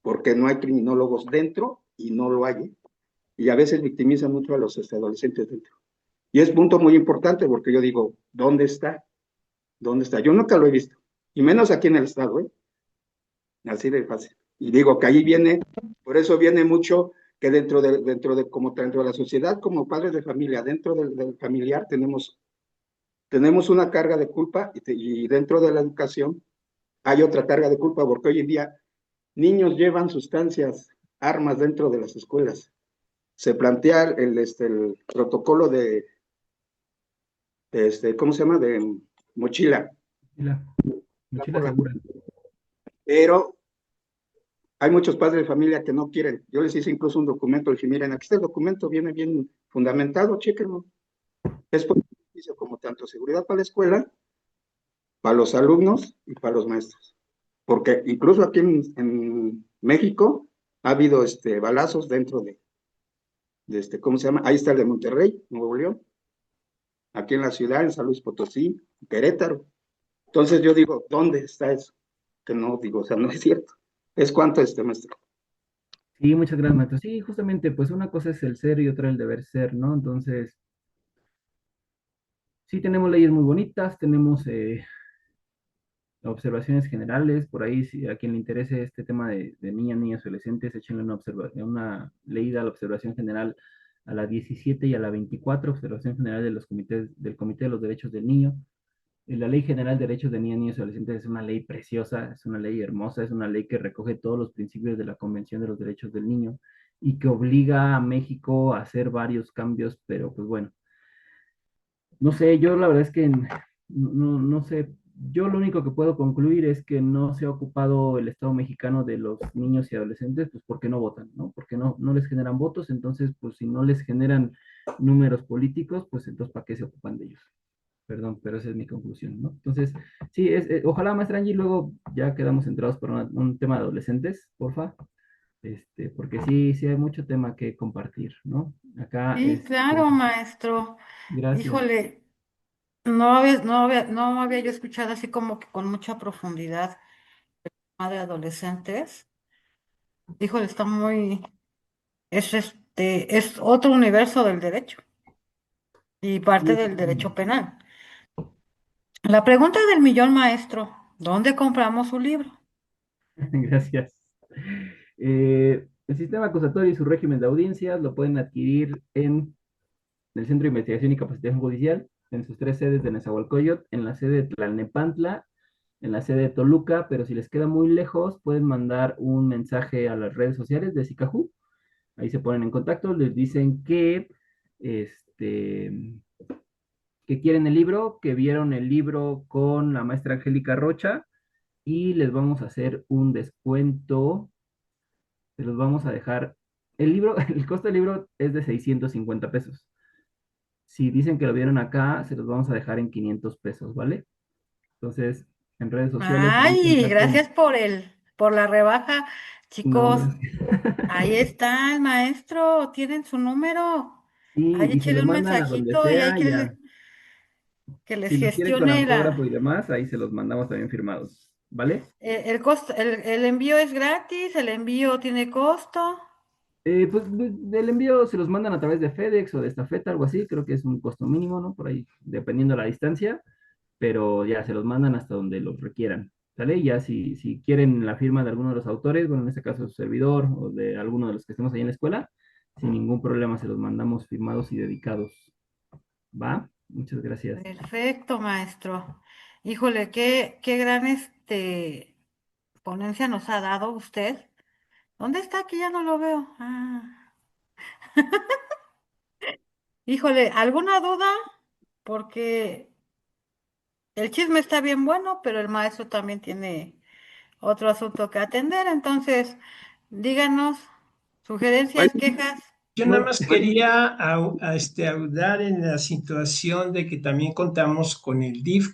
porque no hay criminólogos dentro y no lo hay, ¿eh? Y a veces victimizan mucho a los adolescentes dentro. Y es punto muy importante porque yo digo, ¿dónde está? ¿Dónde está? Yo nunca lo he visto, y menos aquí en el estado, ¿eh? Así de fácil. Y digo que ahí viene, por eso viene mucho que como dentro de la sociedad, como padres de familia, dentro del familiar tenemos una carga de culpa y dentro de la educación hay otra carga de culpa porque hoy en día niños llevan sustancias, armas dentro de las escuelas. Se plantea el protocolo ¿cómo se llama? mochila, Mochila, va mochila por la- segura. pero hay muchos padres de familia que no quieren. Yo les hice incluso un documento, les dije, miren, aquí está el documento, viene bien fundamentado, chéquenlo. Es por beneficio como tanto seguridad para la escuela, para los alumnos y para los maestros. Porque incluso aquí en México ha habido balazos dentro ¿cómo se llama? Ahí está el de Monterrey, Nuevo León, aquí en la ciudad, en San Luis Potosí, Querétaro. Entonces yo digo, ¿dónde está eso? Que no digo, o sea, no es cierto. ¿Es cuánto maestro? Sí, muchas gracias, maestro. Sí, justamente, pues una cosa es el ser y otra el deber ser, ¿no? Entonces, sí tenemos leyes muy bonitas, tenemos observaciones generales, por ahí, si a quien le interese este tema de niñas, niñas, adolescentes, échenle una leída a la observación general a la 17 y a la 24, observación general de los comités, del Comité de los Derechos del Niño. La Ley General de Derechos de Niñas, Niños y Adolescentes es una ley preciosa, es una ley hermosa, es una ley que recoge todos los principios de la Convención de los Derechos del Niño y que obliga a México a hacer varios cambios, pero pues bueno, no sé, yo la verdad es que no sé, yo lo único que puedo concluir es que no se ha ocupado el Estado mexicano de los niños y adolescentes, pues porque no votan, ¿no? Porque no les generan votos, entonces, pues si no les generan números políticos, pues entonces, ¿para qué se ocupan de ellos? Perdón, pero esa es mi conclusión, ¿no? Entonces, sí, ojalá, maestra Angie, luego ya quedamos centrados por un tema de adolescentes, porfa, porque sí, sí hay mucho tema que compartir, ¿no? Acá, Sí, claro, maestro. gracias. Híjole, no había yo escuchado así como que con mucha profundidad de adolescentes. Híjole, está muy, es otro universo del derecho y parte Sí, del derecho penal. La pregunta del millón, maestro, ¿dónde compramos su libro? gracias. El sistema acusatorio y su régimen de audiencias lo pueden adquirir en el Centro de Investigación y Capacitación Judicial, en sus tres sedes de Nezahualcóyotl, en la sede de Tlalnepantla, en la sede de Toluca, pero si les queda muy lejos, pueden mandar un mensaje a las redes sociales de Sicaju. Ahí se ponen en contacto, les dicen este, que quieren el libro, que vieron el libro con la maestra Angélica Rocha y les vamos a hacer un descuento. Se los vamos a dejar. El libro, el costo del libro es de 650 pesos. Si dicen que lo vieron acá, se los vamos a dejar en 500 pesos, ¿vale? Entonces, en redes sociales, ahí Ay, contacten. gracias por la rebaja, No, chicos. gracias. Ahí está el maestro, tienen su número. Sí, Ay, y se échele lo un mandan a donde mensajito y hay sea, ya. que les Si los quieren con gestione autógrafo y demás, ahí se los mandamos también firmados, ¿vale? el costo, el envío es gratis, el envío tiene costo. Pues del envío se los mandan a través de FedEx o de Estafeta, algo así, creo que es un costo mínimo, ¿no? Por ahí, dependiendo la distancia, pero ya se los mandan hasta donde los requieran, ¿sale? Y ya si quieren la firma de alguno de los autores, bueno, en este caso su servidor o de alguno de los que estemos ahí en la escuela, sin ningún problema se los mandamos firmados y dedicados, ¿va? Muchas gracias. Perfecto, maestro. Híjole, qué gran ponencia nos ha dado usted. ¿Dónde está? Que ya no lo veo. Ah. Híjole, ¿alguna duda? Porque el chisme está bien bueno, pero el maestro también tiene otro asunto que atender. Entonces, díganos sugerencias, quejas. Yo nada No, más quería ahondar en la situación de que también contamos con el DIF,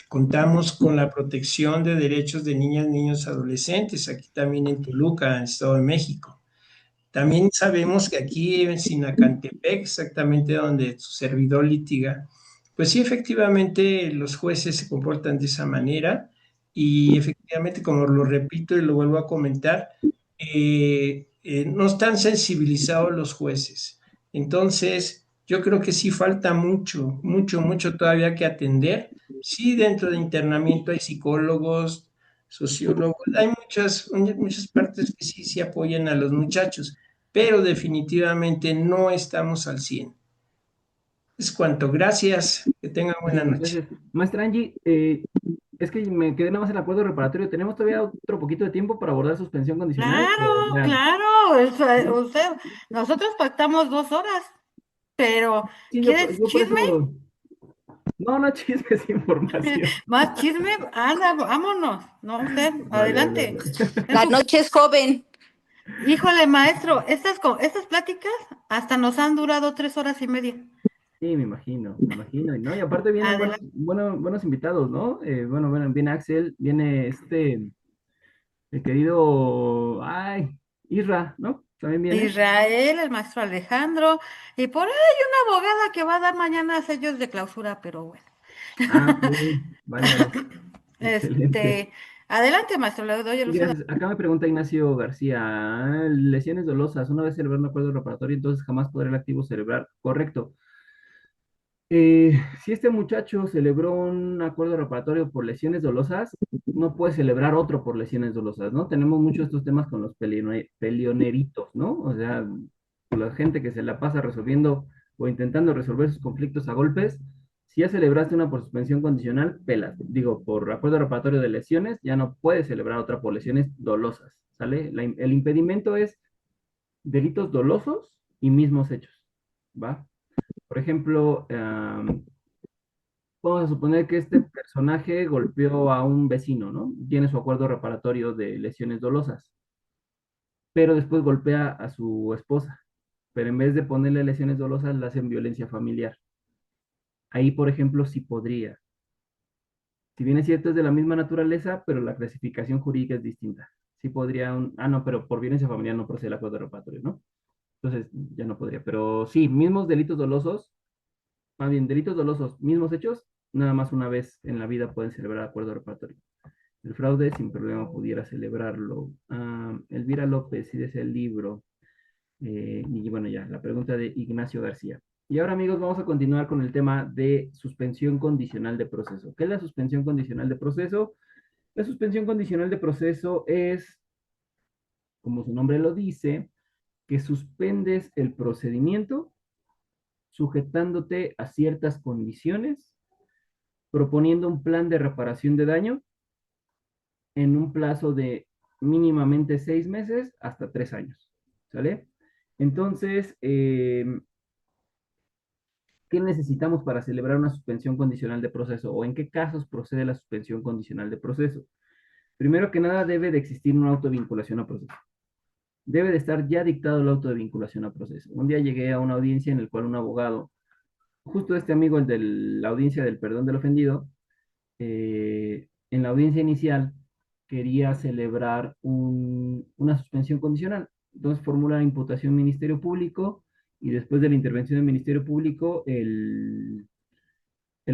contamos con la protección de derechos de niñas, niños, adolescentes, aquí también en Toluca, en el Estado de México. También sabemos que aquí en Sinacantepec, exactamente donde su servidor litiga, pues sí, efectivamente los jueces se comportan de esa manera y efectivamente, como lo repito y lo vuelvo a comentar, no están sensibilizados los jueces. Entonces, yo creo que sí falta mucho, mucho, mucho todavía que atender. Sí, dentro de internamiento hay psicólogos, sociólogos, hay muchas partes que sí apoyan a los muchachos, pero definitivamente no estamos al 100. Es cuanto. Gracias. Que tengan buena sí, noche. gracias. Maestra Angie, es que me quedé nada más en el acuerdo reparatorio. ¿Tenemos todavía otro poquito de tiempo para abordar suspensión condicional? O Claro, ya. claro. Nosotros pactamos 2 horas, pero Sí, ¿quieres yo por chisme? eso. No, no chismes, información. Más chisme, anda, vámonos. No, usted, Vale, vale, adelante. vale. En La su... noche es joven. Híjole, maestro, estas pláticas hasta nos han durado 3 horas y media. Sí, me imagino, ¿no? Y aparte vienen Adelante. buenos invitados, ¿no? Bueno, viene Axel, viene el querido, ay, Isra, ¿no? También viene. Israel, el maestro Alejandro, y por ahí una abogada que va a dar mañana sellos de clausura, pero bueno. Ah, ok, vale, vale, excelente. Este, adelante, maestro, le doy el Y uso de... gracias. Acá me pregunta Ignacio García, lesiones dolosas, una vez celebrar un acuerdo reparatorio, entonces jamás podrá el activo celebrar. Correcto. Si este muchacho celebró un acuerdo reparatorio por lesiones dolosas, no puede celebrar otro por lesiones dolosas, ¿no? Tenemos muchos estos temas con los pelioneritos, ¿no? O sea, la gente que se la pasa resolviendo o intentando resolver sus conflictos a golpes. Si ya celebraste una por suspensión condicional, pelas. Digo, por acuerdo reparatorio de lesiones, ya no puedes celebrar otra por lesiones dolosas, ¿sale? El impedimento es delitos dolosos y mismos hechos, ¿va? Por ejemplo, vamos a suponer que este personaje golpeó a un vecino, ¿no? Tiene su acuerdo reparatorio de lesiones dolosas, pero después golpea a su esposa, pero en vez de ponerle lesiones dolosas, le hacen violencia familiar. Ahí, por ejemplo, sí podría. Si bien es cierto, es de la misma naturaleza, pero la clasificación jurídica es distinta. Sí podría no, pero por violencia familiar no procede el acuerdo reparatorio, ¿no? Entonces, ya no podría. Pero sí, mismos delitos dolosos, más bien delitos dolosos, mismos hechos, nada más una vez en la vida pueden celebrar acuerdo reparatorio. El fraude sin problema pudiera celebrarlo. Elvira López, sí desea el libro. Y bueno, ya, la pregunta de Ignacio García. Y ahora, amigos, vamos a continuar con el tema de suspensión condicional de proceso. ¿Qué es la suspensión condicional de proceso? La suspensión condicional de proceso es, como su nombre lo dice, que suspendes el procedimiento sujetándote a ciertas condiciones, proponiendo un plan de reparación de daño en un plazo de mínimamente 6 meses hasta 3 años. ¿Sale? Entonces, ¿qué necesitamos para celebrar una suspensión condicional de proceso? ¿O en qué casos procede la suspensión condicional de proceso? Primero que nada, debe de existir una autovinculación a proceso. Debe de estar ya dictado el auto de vinculación a proceso. Un día llegué a una audiencia en la cual un abogado, justo este amigo, el de la audiencia del perdón del ofendido, en la audiencia inicial quería celebrar una suspensión condicional. Entonces formula la imputación Ministerio Público y después de la intervención del Ministerio Público, el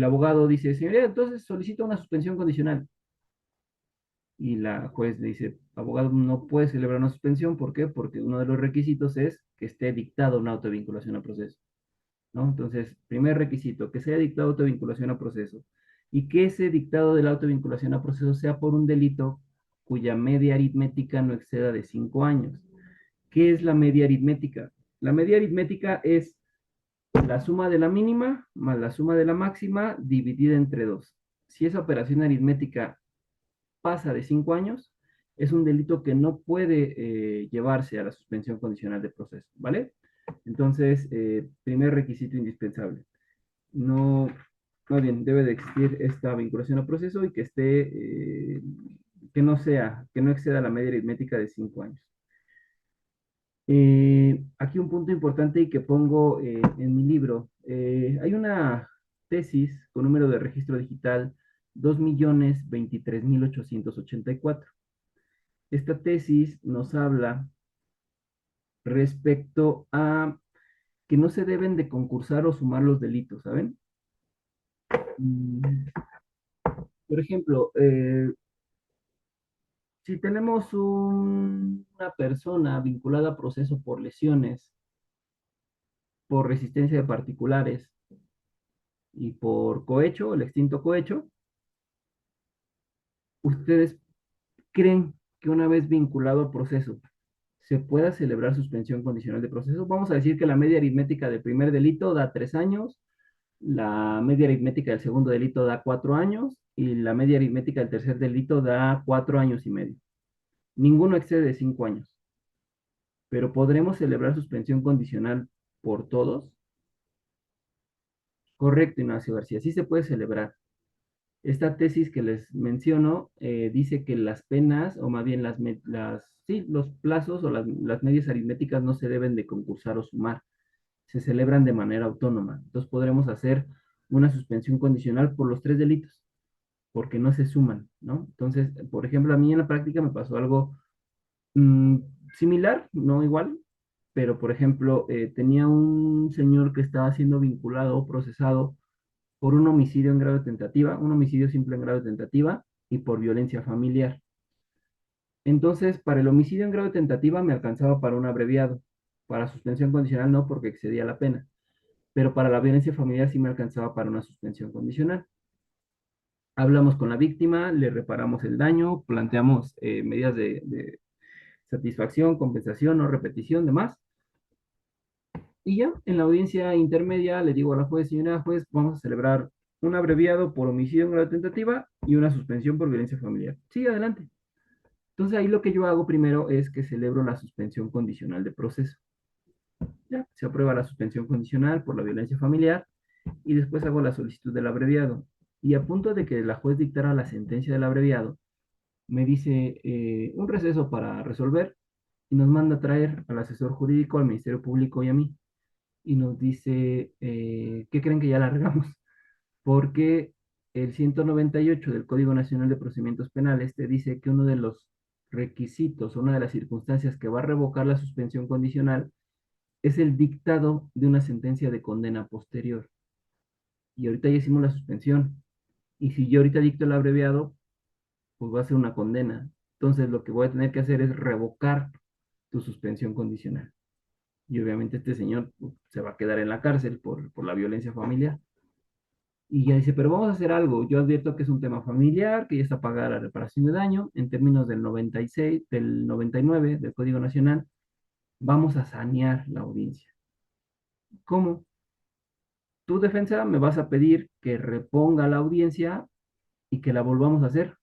abogado dice, señoría, entonces solicita una suspensión condicional. Y la juez le dice, abogado, no puede celebrar una suspensión. ¿Por qué? Porque uno de los requisitos es que esté dictado una autovinculación a proceso. ¿No? Entonces, primer requisito, que sea dictado autovinculación a proceso y que ese dictado de la autovinculación a proceso sea por un delito cuya media aritmética no exceda de 5 años. ¿Qué es la media aritmética? La media aritmética es la suma de la mínima más la suma de la máxima dividida entre 2. Si esa operación aritmética pasa de 5 años, es un delito que no puede llevarse a la suspensión condicional de proceso, ¿vale? Entonces, primer requisito indispensable. No, más bien, debe de existir esta vinculación al proceso y que esté, que no exceda la media aritmética de 5 años. Aquí un punto importante y que pongo en mi libro. Hay una tesis con número de registro digital 2.023.884. Esta tesis nos habla respecto a que no se deben de concursar o sumar los delitos, ¿saben? Mm, Por ejemplo, si tenemos una persona vinculada a proceso por lesiones, por resistencia de particulares y por cohecho, el extinto cohecho, ¿ustedes creen que una vez vinculado al proceso se pueda celebrar suspensión condicional de proceso? Vamos a decir que la media aritmética del primer delito da 3 años, la media aritmética del segundo delito da 4 años y la media aritmética del tercer delito da 4 años y medio. Ninguno excede de 5 años, pero podremos celebrar suspensión condicional por todos. Correcto, Ignacio García, sí se puede celebrar. Esta tesis que les menciono dice que las penas, o más bien sí, los plazos o las medias aritméticas no se deben de concursar o sumar, se celebran de manera autónoma. Entonces podremos hacer una suspensión condicional por los tres delitos, porque no se suman, ¿no? Entonces, por ejemplo, a mí en la práctica me pasó algo mm, similar, no igual, pero por ejemplo, tenía un señor que estaba siendo vinculado o procesado por un homicidio en grado de tentativa, un homicidio simple en grado de tentativa y por violencia familiar. Entonces, para el homicidio en grado de tentativa me alcanzaba para un abreviado, para suspensión condicional no porque excedía la pena, pero para la violencia familiar sí me alcanzaba para una suspensión condicional. Hablamos con la víctima, le reparamos el daño, planteamos medidas de satisfacción, compensación, no repetición, demás. Y ya, en la audiencia intermedia le digo a la juez, señora juez, vamos a celebrar un abreviado por homicidio en grado de tentativa y una suspensión por violencia familiar. Sí, adelante. Entonces ahí lo que yo hago primero es que celebro la suspensión condicional de proceso. Ya, se aprueba la suspensión condicional por la violencia familiar y después hago la solicitud del abreviado. Y a punto de que la juez dictara la sentencia del abreviado, me dice un receso para resolver y nos manda a traer al asesor jurídico, al Ministerio Público y a mí. Y nos dice, ¿qué creen que ya largamos? Porque el 198 del Código Nacional de Procedimientos Penales te dice que uno de los requisitos, una de las circunstancias que va a revocar la suspensión condicional es el dictado de una sentencia de condena posterior. Y ahorita ya hicimos la suspensión. Y si yo ahorita dicto el abreviado, pues va a ser una condena. Entonces lo que voy a tener que hacer es revocar tu suspensión condicional. Y obviamente este señor pues, se va a quedar en la cárcel por la violencia familiar. Y ya dice, pero vamos a hacer algo. Yo advierto que es un tema familiar, que ya está pagada la reparación de daño. En términos del 96, del 99 del Código Nacional, vamos a sanear la audiencia. ¿Cómo? Tu defensa me vas a pedir que reponga la audiencia y que la volvamos a hacer.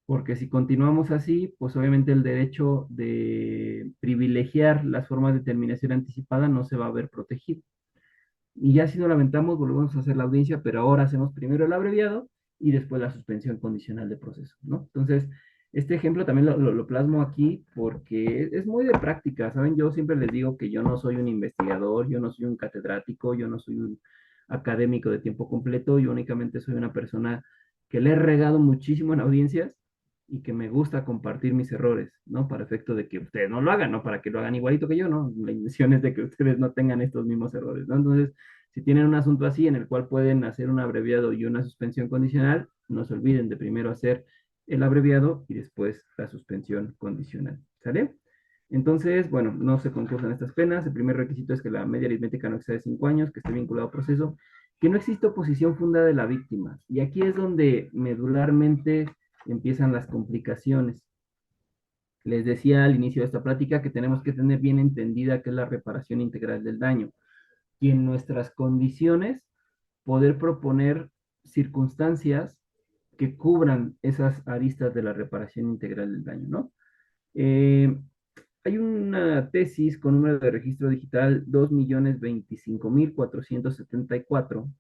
Porque si continuamos así, pues obviamente el derecho de privilegiar las formas de terminación anticipada no se va a ver protegido. Y ya si no lamentamos, volvemos a hacer la audiencia, pero ahora hacemos primero el abreviado y después la suspensión condicional de proceso, ¿no? Entonces, este ejemplo también lo plasmo aquí porque es muy de práctica, ¿saben? Yo siempre les digo que yo no soy un investigador, yo no soy un catedrático, yo no soy un académico de tiempo completo, yo únicamente soy una persona que le he regado muchísimo en audiencias y que me gusta compartir mis errores, ¿no? Para efecto de que ustedes no lo hagan, ¿no? Para que lo hagan igualito que yo, ¿no? La intención es de que ustedes no tengan estos mismos errores, ¿no? Entonces, si tienen un asunto así en el cual pueden hacer un abreviado y una suspensión condicional, no se olviden de primero hacer el abreviado y después la suspensión condicional, ¿sale? Entonces, bueno, no se concursan estas penas. El primer requisito es que la media aritmética no exceda de 5 años, que esté vinculado al proceso, que no exista oposición fundada de la víctima. Y aquí es donde medularmente empiezan las complicaciones. Les decía al inicio de esta plática que tenemos que tener bien entendida qué es la reparación integral del daño y en nuestras condiciones poder proponer circunstancias que cubran esas aristas de la reparación integral del daño, ¿no? Hay una tesis con número de registro digital 2.025.474,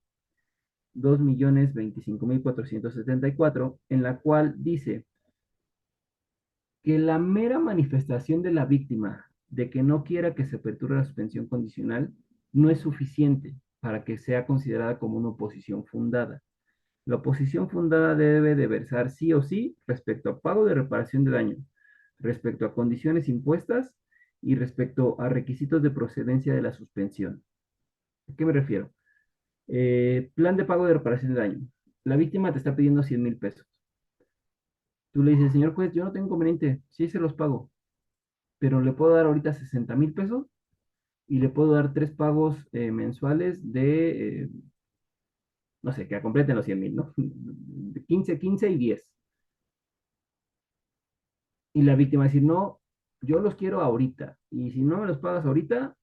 2.025.474, en la cual dice que la mera manifestación de la víctima de que no quiera que se aperture la suspensión condicional no es suficiente para que sea considerada como una oposición fundada. La oposición fundada debe de versar sí o sí respecto a pago de reparación de daño, respecto a condiciones impuestas y respecto a requisitos de procedencia de la suspensión. ¿A qué me refiero? Plan de pago de reparación de daño. La víctima te está pidiendo 100,000 pesos. Tú le dices, señor juez, yo no tengo inconveniente, sí se los pago, pero le puedo dar ahorita 60,000 pesos y le puedo dar 3 pagos mensuales de, no sé, que completen los 100,000, ¿no? 15, 15 y 10. Y la víctima va a decir, no, yo los quiero ahorita. Y si no me los pagas ahorita,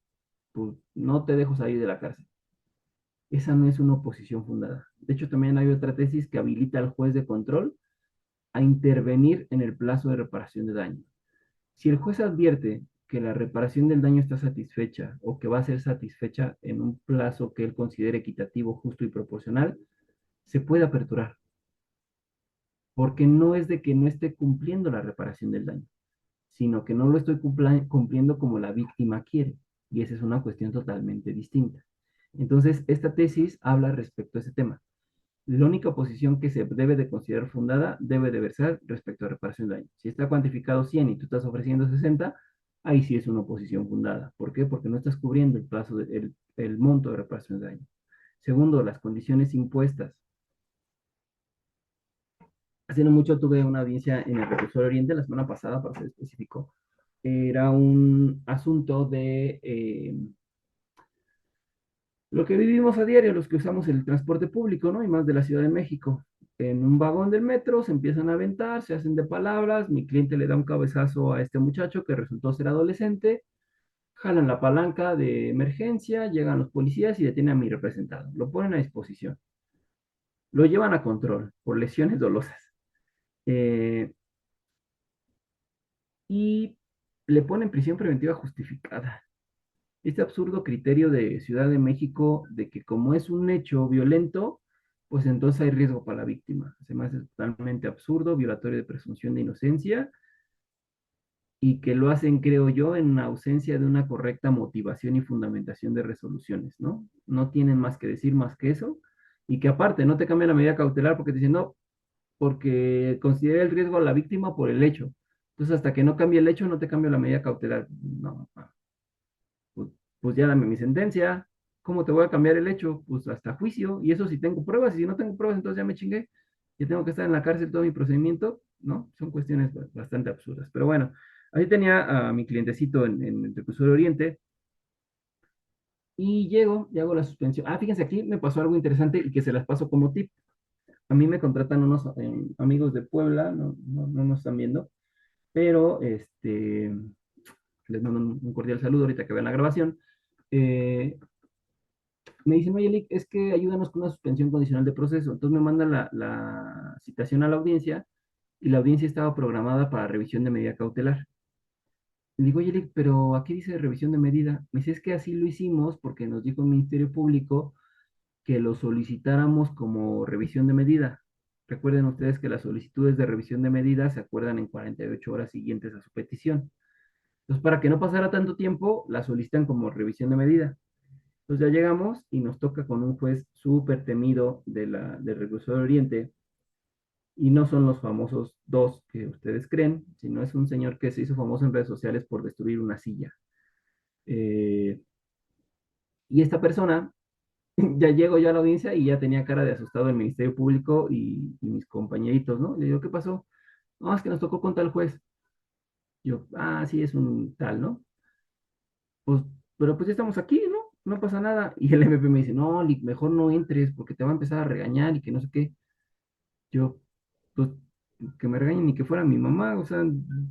pues no te dejo salir de la cárcel. Esa no es una oposición fundada. De hecho, también hay otra tesis que habilita al juez de control a intervenir en el plazo de reparación de daño. Si el juez advierte que la reparación del daño está satisfecha o que va a ser satisfecha en un plazo que él considere equitativo, justo y proporcional, se puede aperturar, porque no es de que no esté cumpliendo la reparación del daño, sino que no lo estoy cumpliendo como la víctima quiere, y esa es una cuestión totalmente distinta. Entonces, esta tesis habla respecto a ese tema. La única posición que se debe de considerar fundada debe de versar respecto a reparación de daño. Si está cuantificado 100 y tú estás ofreciendo 60, ahí sí es una posición fundada. ¿Por qué? Porque no estás cubriendo el plazo, el monto de reparación de daño. Segundo, las condiciones impuestas. Hace no mucho tuve una audiencia en el Recurso Oriente, la semana pasada, para ser específico. Era un asunto de lo que vivimos a diario, los que usamos el transporte público, ¿no? Y más de la Ciudad de México. En un vagón del metro se empiezan a aventar, se hacen de palabras, mi cliente le da un cabezazo a este muchacho que resultó ser adolescente, jalan la palanca de emergencia, llegan los policías y detienen a mi representado. Lo ponen a disposición. Lo llevan a control por lesiones dolosas. Eh, y le ponen prisión preventiva justificada. Este absurdo criterio de Ciudad de México de que como es un hecho violento, pues entonces hay riesgo para la víctima. Se me hace totalmente absurdo, violatorio de presunción de inocencia y que lo hacen, creo yo, en ausencia de una correcta motivación y fundamentación de resoluciones, ¿no? No tienen más que decir más que eso y que aparte no te cambian la medida cautelar porque te dicen, no, porque considera el riesgo a la víctima por el hecho. Entonces, hasta que no cambie el hecho, no te cambio la medida cautelar. No, pues, pues ya dame mi sentencia. ¿Cómo te voy a cambiar el hecho? Pues hasta juicio. Y eso si tengo pruebas. Y si no tengo pruebas, entonces ya me chingué. Ya tengo que estar en la cárcel todo mi procedimiento, ¿no? Son cuestiones bastante absurdas. Pero bueno, ahí tenía a mi clientecito en el Reclusorio Oriente. Y llego y hago la suspensión. Ah, fíjense, aquí me pasó algo interesante y que se las paso como tip. A mí me contratan unos amigos de Puebla, no nos están viendo, pero les mando un cordial saludo ahorita que vean la grabación. Eh, Me dicen, oye, Lick, es que ayúdanos con una suspensión condicional de proceso. Entonces me mandan la citación a la audiencia y la audiencia estaba programada para revisión de medida cautelar. Le digo, oye, Lick, pero aquí dice revisión de medida. Me dice, es que así lo hicimos porque nos dijo el Ministerio Público que lo solicitáramos como revisión de medida. Recuerden ustedes que las solicitudes de revisión de medida se acuerdan en 48 horas siguientes a su petición. Entonces, para que no pasara tanto tiempo, la solicitan como revisión de medida. Entonces ya llegamos y nos toca con un juez súper temido del Reclusorio Oriente, y no son los famosos dos que ustedes creen, sino es un señor que se hizo famoso en redes sociales por destruir una silla. Eh, y esta persona, ya llego yo a la audiencia y ya tenía cara de asustado el Ministerio Público y mis compañeritos, ¿no? Le digo, ¿qué pasó? No, es que nos tocó con tal juez. Yo, ah, sí, es un tal, ¿no? Pues, pero pues ya estamos aquí, ¿no? No pasa nada. Y el MP me dice, no, Lick, mejor no entres porque te va a empezar a regañar y que no sé qué. Yo, pues, que me regañen ni que fuera mi mamá, o sea,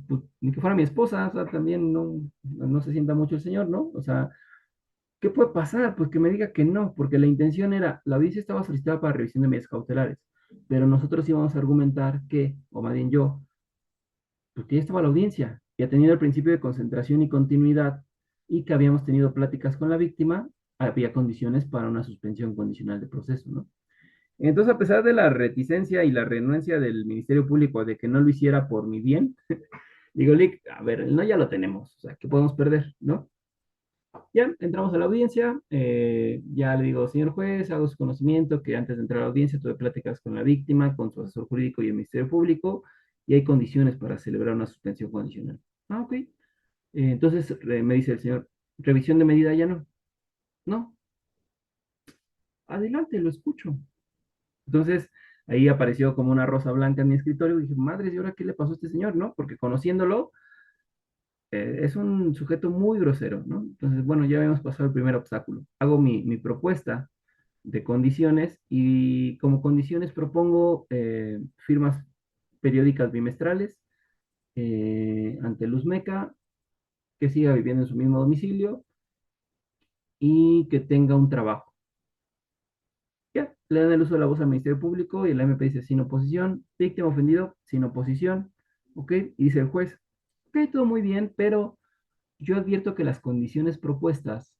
pues, ni que fuera mi esposa, o sea, también no se sienta mucho el señor, ¿no? O sea, ¿qué puede pasar? Pues que me diga que no, porque la intención era, la audiencia estaba solicitada para revisión de medidas cautelares, pero nosotros íbamos a argumentar que, o más bien yo, pues que ya estaba la audiencia, y ha tenido el principio de concentración y continuidad, y que habíamos tenido pláticas con la víctima, había condiciones para una suspensión condicional de proceso, ¿no? Entonces, a pesar de la reticencia y la renuencia del Ministerio Público de que no lo hiciera por mi bien, digo, Lick, a ver, no ya lo tenemos, o sea, ¿qué podemos perder, no? Ya, entramos a la audiencia, ya le digo, señor juez, hago su conocimiento que antes de entrar a la audiencia tuve pláticas con la víctima, con su asesor jurídico y el Ministerio Público, y hay condiciones para celebrar una suspensión condicional. Ah, ok. Entonces me dice el señor, revisión de medida ya no. No, adelante, lo escucho. Entonces, ahí apareció como una rosa blanca en mi escritorio y dije, madre, ¿y ahora qué le pasó a este señor, no? Porque conociéndolo, es un sujeto muy grosero, ¿no? Entonces, bueno, ya habíamos pasado el primer obstáculo. Hago mi propuesta de condiciones y como condiciones propongo firmas periódicas bimestrales ante Luzmeca, que siga viviendo en su mismo domicilio y que tenga un trabajo. Ya, le dan el uso de la voz al Ministerio Público y el MP dice sin oposición, víctima ofendido, sin oposición, ¿ok? Y dice el juez, ok, todo muy bien, pero yo advierto que las condiciones propuestas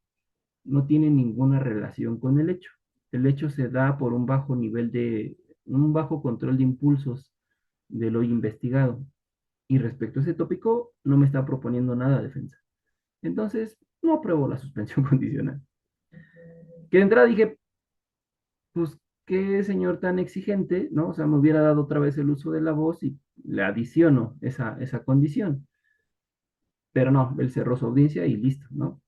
no tienen ninguna relación con el hecho. El hecho se da por un bajo control de impulsos del hoy investigado. Y respecto a ese tópico, no me está proponiendo nada defensa. Entonces, no apruebo la suspensión condicional. Que de entrada dije, pues, qué señor tan exigente, ¿no? O sea, me hubiera dado otra vez el uso de la voz y le adiciono esa condición. Pero no, él cerró su audiencia y listo, ¿no?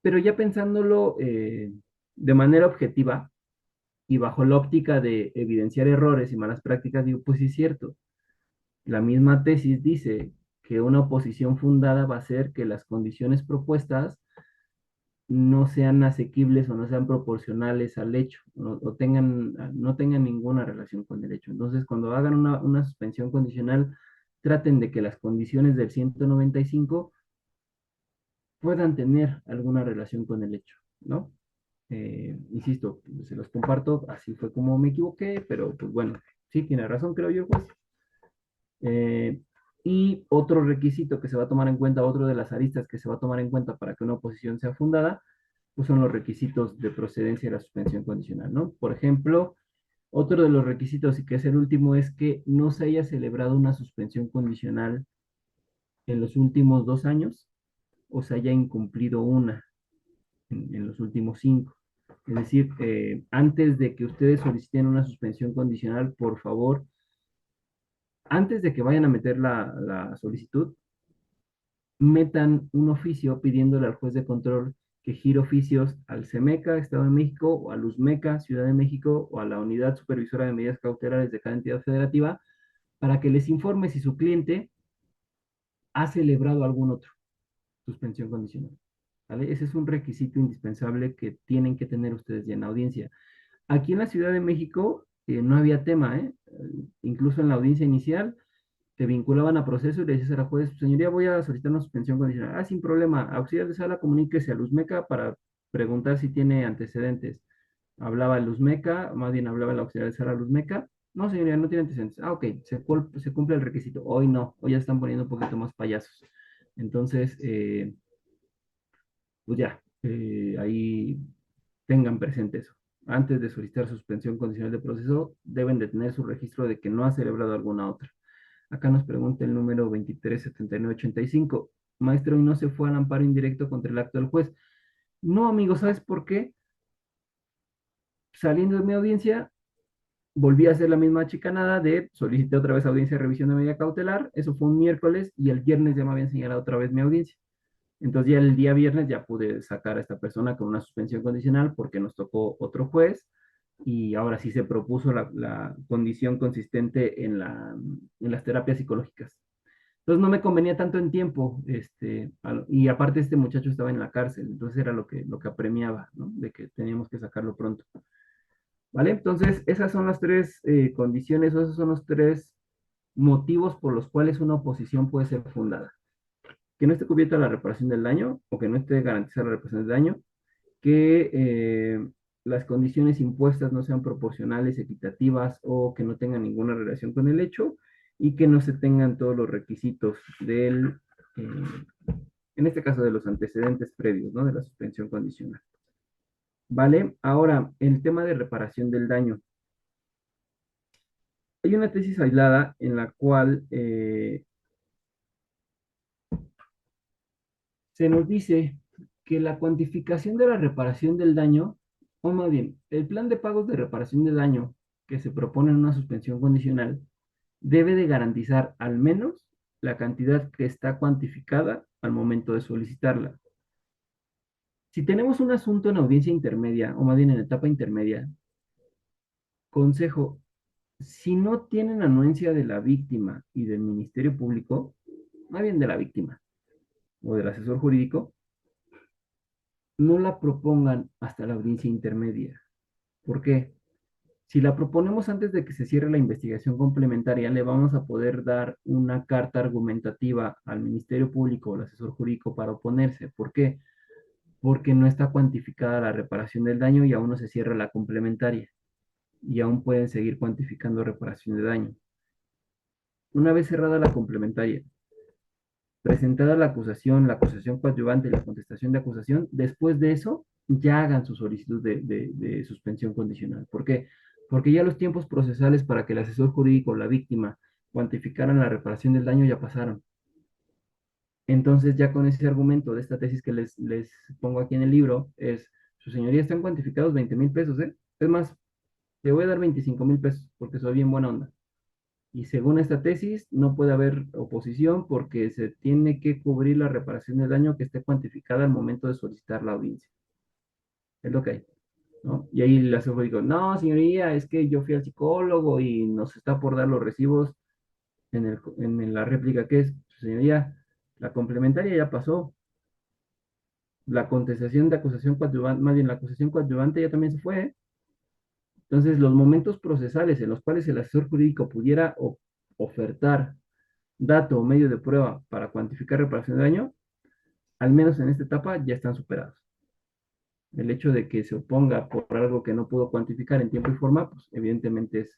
Pero ya pensándolo de manera objetiva y bajo la óptica de evidenciar errores y malas prácticas, digo, pues sí es cierto. La misma tesis dice que una oposición fundada va a ser que las condiciones propuestas no sean asequibles o no sean proporcionales al hecho, no tengan ninguna relación con el hecho. Entonces, cuando hagan una suspensión condicional, traten de que las condiciones del 195 puedan tener alguna relación con el hecho, ¿no? Insisto, se los comparto, así fue como me equivoqué, pero pues bueno, sí tiene razón, creo yo, pues. Eh, y otro requisito que se va a tomar en cuenta, otro de las aristas que se va a tomar en cuenta para que una oposición sea fundada, pues son los requisitos de procedencia de la suspensión condicional, ¿no? Por ejemplo, otro de los requisitos, y que es el último, es que no se haya celebrado una suspensión condicional en los últimos 2 años o se haya incumplido una en los últimos 5. Es decir, antes de que ustedes soliciten una suspensión condicional, por favor, antes de que vayan a meter la solicitud, metan un oficio pidiéndole al juez de control que gire oficios al CEMECA, Estado de México, o al USMECA, Ciudad de México, o a la Unidad Supervisora de Medidas Cautelares de cada entidad federativa, para que les informe si su cliente ha celebrado algún otro suspensión condicional. ¿Vale? Ese es un requisito indispensable que tienen que tener ustedes ya en la audiencia. Aquí en la Ciudad de México no había tema, ¿eh? Incluso en la audiencia inicial te vinculaban a proceso y le decías a la juez, señoría, voy a solicitar una suspensión condicional. Ah, sin problema, auxiliar de sala, comuníquese a Luzmeca para preguntar si tiene antecedentes. Hablaba Luzmeca, más bien hablaba el auxiliar de sala Luzmeca. No, señoría, no tiene antecedentes. Ah, ok, se cumple el requisito. Hoy no, hoy ya están poniendo un poquito más payasos. Entonces, pues ya, ahí tengan presente eso. Antes de solicitar suspensión condicional de proceso, deben de tener su registro de que no ha celebrado alguna otra. Acá nos pregunta el número 237985. Maestro, ¿y no se fue al amparo indirecto contra el acto del juez? No, amigo, ¿sabes por qué? Saliendo de mi audiencia, volví a hacer la misma chicanada de solicité otra vez audiencia de revisión de medida cautelar. Eso fue un miércoles y el viernes ya me habían señalado otra vez mi audiencia. Entonces ya el día viernes ya pude sacar a esta persona con una suspensión condicional porque nos tocó otro juez y ahora sí se propuso la condición consistente en las terapias psicológicas. Entonces no me convenía tanto en tiempo, y aparte este muchacho estaba en la cárcel, entonces era lo que apremiaba, ¿no? De que teníamos que sacarlo pronto. ¿Vale? Entonces esas son las tres condiciones, o esos son los tres motivos por los cuales una oposición puede ser fundada. Que no esté cubierta la reparación del daño, o que no esté garantizada la reparación del daño, que las condiciones impuestas no sean proporcionales, equitativas o que no tengan ninguna relación con el hecho y que no se tengan todos los requisitos en este caso de los antecedentes previos, ¿no? De la suspensión condicional. ¿Vale? Ahora, el tema de reparación del daño. Hay una tesis aislada en la cual se nos dice que la cuantificación de la reparación del daño, o más bien, el plan de pagos de reparación de daño que se propone en una suspensión condicional debe de garantizar al menos la cantidad que está cuantificada al momento de solicitarla. Si tenemos un asunto en audiencia intermedia, o más bien en etapa intermedia, consejo, si no tienen anuencia de la víctima y del Ministerio Público, más bien de la víctima o del asesor jurídico, no la propongan hasta la audiencia intermedia. ¿Por qué? Si la proponemos antes de que se cierre la investigación complementaria, le vamos a poder dar una carta argumentativa al Ministerio Público o al asesor jurídico para oponerse. ¿Por qué? Porque no está cuantificada la reparación del daño y aún no se cierra la complementaria. Y aún pueden seguir cuantificando reparación de daño. Una vez cerrada la complementaria presentada la acusación coadyuvante y la contestación de acusación, después de eso ya hagan su solicitud de suspensión condicional. ¿Por qué? Porque ya los tiempos procesales para que el asesor jurídico o la víctima cuantificaran la reparación del daño ya pasaron. Entonces, ya con ese argumento de esta tesis que les pongo aquí en el libro, es, su señoría están cuantificados 20,000 pesos, ¿eh? Es más, te voy a dar 25,000 pesos porque soy bien buena onda. Y según esta tesis, no puede haber oposición porque se tiene que cubrir la reparación del daño que esté cuantificada al momento de solicitar la audiencia. Es lo que hay, ¿no? Y ahí el asesor dijo, no, señoría, es que yo fui al psicólogo y nos está por dar los recibos en la réplica que es, señoría, la complementaria ya pasó, la contestación de acusación coadyuvante, más bien la acusación coadyuvante ya también se fue, ¿eh? Entonces, los momentos procesales en los cuales el asesor jurídico pudiera ofertar dato o medio de prueba para cuantificar reparación de daño, al menos en esta etapa ya están superados. El hecho de que se oponga por algo que no pudo cuantificar en tiempo y forma, pues evidentemente es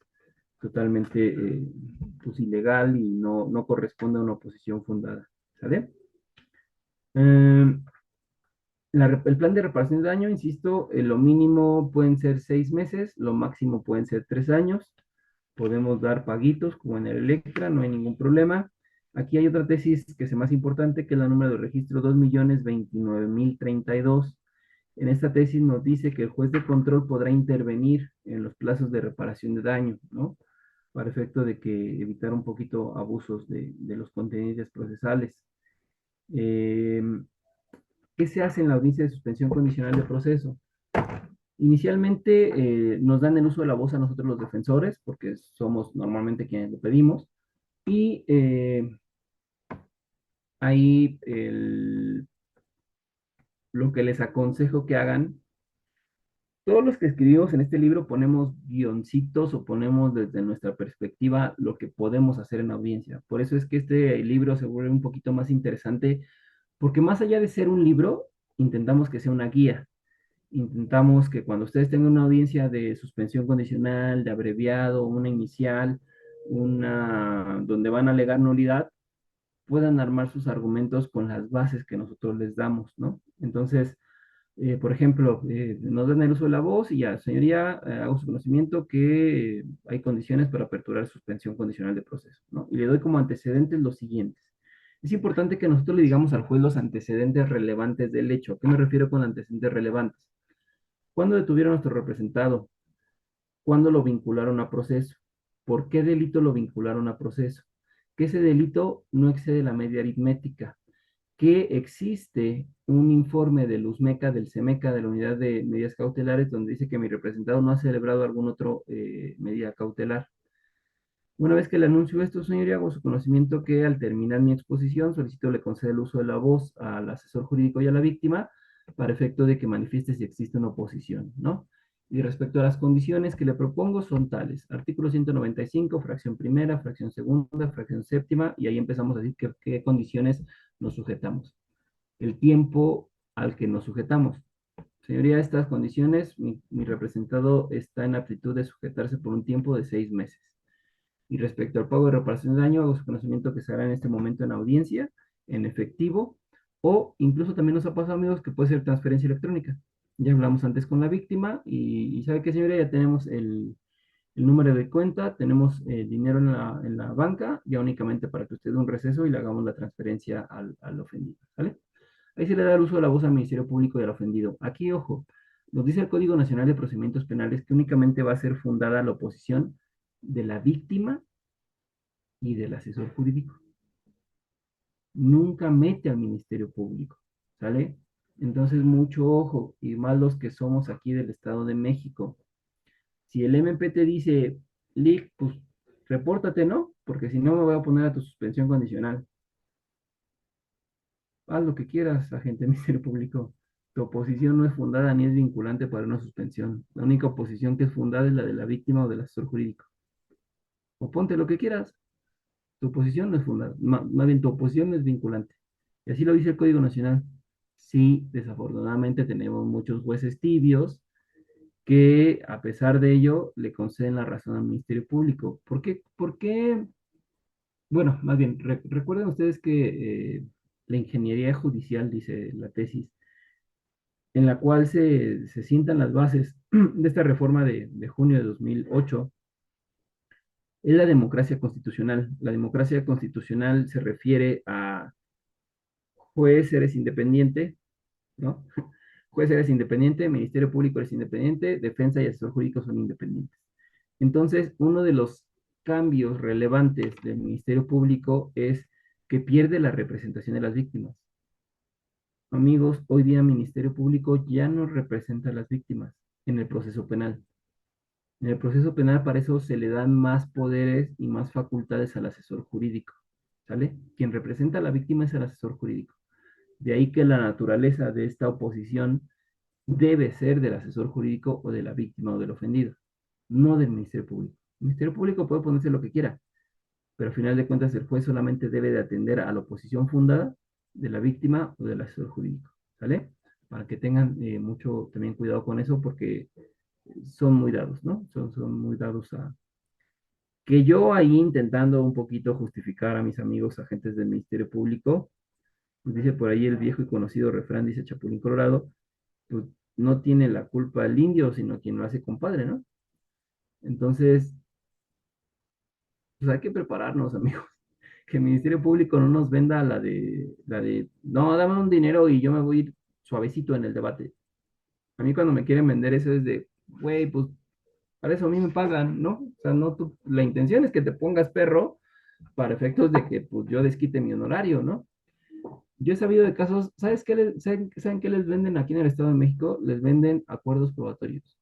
totalmente pues, ilegal y no corresponde a una oposición fundada. ¿Sale? Eh, el plan de reparación de daño, insisto, lo mínimo pueden ser 6 meses, lo máximo pueden ser 3 años. Podemos dar paguitos como en el Electra, no hay ningún problema. Aquí hay otra tesis que es más importante, que es la número de registro 2,029,032. En esta tesis nos dice que el juez de control podrá intervenir en los plazos de reparación de daño, ¿no? Para efecto de que evitar un poquito abusos de los contenidos procesales. Eh, ¿Qué se hace en la audiencia de suspensión condicional de proceso? Inicialmente nos dan el uso de la voz a nosotros los defensores, porque somos normalmente quienes lo pedimos, y ahí lo que les aconsejo que hagan, todos los que escribimos en este libro ponemos guioncitos o ponemos desde nuestra perspectiva lo que podemos hacer en audiencia. Por eso es que este libro se vuelve un poquito más interesante, porque más allá de ser un libro, intentamos que sea una guía. Intentamos que cuando ustedes tengan una audiencia de suspensión condicional, de abreviado, una inicial, una donde van a alegar nulidad, puedan armar sus argumentos con las bases que nosotros les damos, ¿no? Entonces, por ejemplo, nos dan el uso de la voz y ya, señoría, hago su conocimiento que hay condiciones para aperturar suspensión condicional de proceso, ¿no? Y le doy como antecedentes los siguientes. Es importante que nosotros le digamos al juez los antecedentes relevantes del hecho. ¿A qué me refiero con antecedentes relevantes? ¿Cuándo detuvieron a nuestro representado? ¿Cuándo lo vincularon a proceso? ¿Por qué delito lo vincularon a proceso? Que ese delito no excede la media aritmética, que existe un informe del USMECA, del CEMECA, de la Unidad de Medidas Cautelares, donde dice que mi representado no ha celebrado algún otro medida cautelar. Una vez que le anuncio esto, señoría, hago su conocimiento que al terminar mi exposición solicito le conceda el uso de la voz al asesor jurídico y a la víctima para efecto de que manifieste si existe una oposición, ¿no? Y respecto a las condiciones que le propongo son tales. Artículo 195, fracción primera, fracción segunda, fracción séptima, y ahí empezamos a decir qué condiciones nos sujetamos. El tiempo al que nos sujetamos. Señoría, estas condiciones, mi representado está en aptitud de sujetarse por un tiempo de 6 meses. Y respecto al pago de reparación de daño, hago su conocimiento que se hará en este momento en audiencia, en efectivo, o incluso también nos ha pasado, amigos, que puede ser transferencia electrónica. Ya hablamos antes con la víctima y ¿sabe qué, señora? Ya tenemos el número de cuenta, tenemos el dinero en la banca, ya únicamente para que usted dé un receso y le hagamos la transferencia al ofendido, ¿vale? Ahí se le da el uso de la voz al Ministerio Público y al ofendido. Aquí, ojo, nos dice el Código Nacional de Procedimientos Penales que únicamente va a ser fundada la oposición de la víctima y del asesor jurídico. Nunca mete al Ministerio Público, ¿sale? Entonces, mucho ojo, y más los que somos aquí del Estado de México. Si el MP te dice, Lick, pues repórtate, ¿no? Porque si no me voy a poner a tu suspensión condicional. Haz lo que quieras, agente del Ministerio Público. Tu oposición no es fundada ni es vinculante para una suspensión. La única oposición que es fundada es la de la víctima o del asesor jurídico. O ponte lo que quieras. Tu oposición no es fundada. Más bien, tu oposición no es vinculante. Y así lo dice el Código Nacional. Sí, desafortunadamente tenemos muchos jueces tibios que, a pesar de ello, le conceden la razón al Ministerio Público. ¿Por qué? Porque, bueno, más bien, recuerden ustedes que la ingeniería judicial, dice la tesis, en la cual se sientan las bases de esta reforma de junio de 2008, es la democracia constitucional. La democracia constitucional se refiere a juez, eres independiente, ¿no? Juez eres independiente, Ministerio Público eres independiente, defensa y asesor jurídico son independientes. Entonces, uno de los cambios relevantes del Ministerio Público es que pierde la representación de las víctimas. Amigos, hoy día el Ministerio Público ya no representa a las víctimas en el proceso penal. En el proceso penal para eso se le dan más poderes y más facultades al asesor jurídico, ¿sale? Quien representa a la víctima es el asesor jurídico. De ahí que la naturaleza de esta oposición debe ser del asesor jurídico o de la víctima o del ofendido, no del Ministerio Público. El Ministerio Público puede ponerse lo que quiera, pero al final de cuentas el juez solamente debe de atender a la oposición fundada de la víctima o del asesor jurídico, ¿sale? Para que tengan mucho también cuidado con eso porque son muy dados, ¿no? Son muy dados a... Que yo ahí intentando un poquito justificar a mis amigos agentes del Ministerio Público, pues dice por ahí el viejo y conocido refrán, dice Chapulín Colorado, pues no tiene la culpa el indio, sino quien lo hace compadre, ¿no? Entonces, pues hay que prepararnos, amigos. Que el Ministerio Público no nos venda no, dame un dinero y yo me voy a ir suavecito en el debate. A mí cuando me quieren vender eso es de, güey, pues para eso a mí me pagan, ¿no? O sea, no tú, la intención es que te pongas perro para efectos de que pues yo desquite mi honorario, ¿no? Yo he sabido de casos, ¿sabes qué saben qué les venden aquí en el Estado de México? Les venden acuerdos probatorios.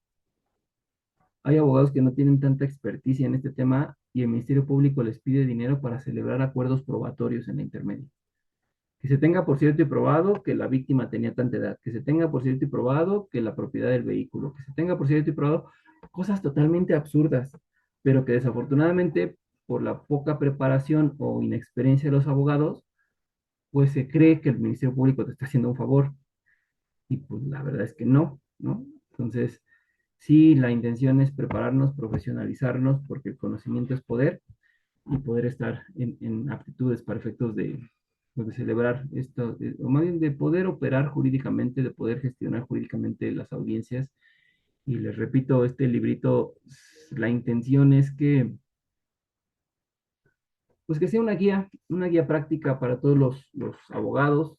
Hay abogados que no tienen tanta experticia en este tema y el Ministerio Público les pide dinero para celebrar acuerdos probatorios en la intermedia. Que se tenga por cierto y probado que la víctima tenía tanta edad, que se tenga por cierto y probado que la propiedad del vehículo, que se tenga por cierto y probado cosas totalmente absurdas, pero que desafortunadamente por la poca preparación o inexperiencia de los abogados, pues se cree que el Ministerio Público te está haciendo un favor y pues la verdad es que no, ¿no? Entonces, sí, la intención es prepararnos, profesionalizarnos, porque el conocimiento es poder y poder estar en aptitudes para efectos pues, de celebrar esto, o más bien de poder operar jurídicamente, de poder gestionar jurídicamente las audiencias. Y les repito, este librito, la intención es que, pues que sea una guía práctica para todos los abogados,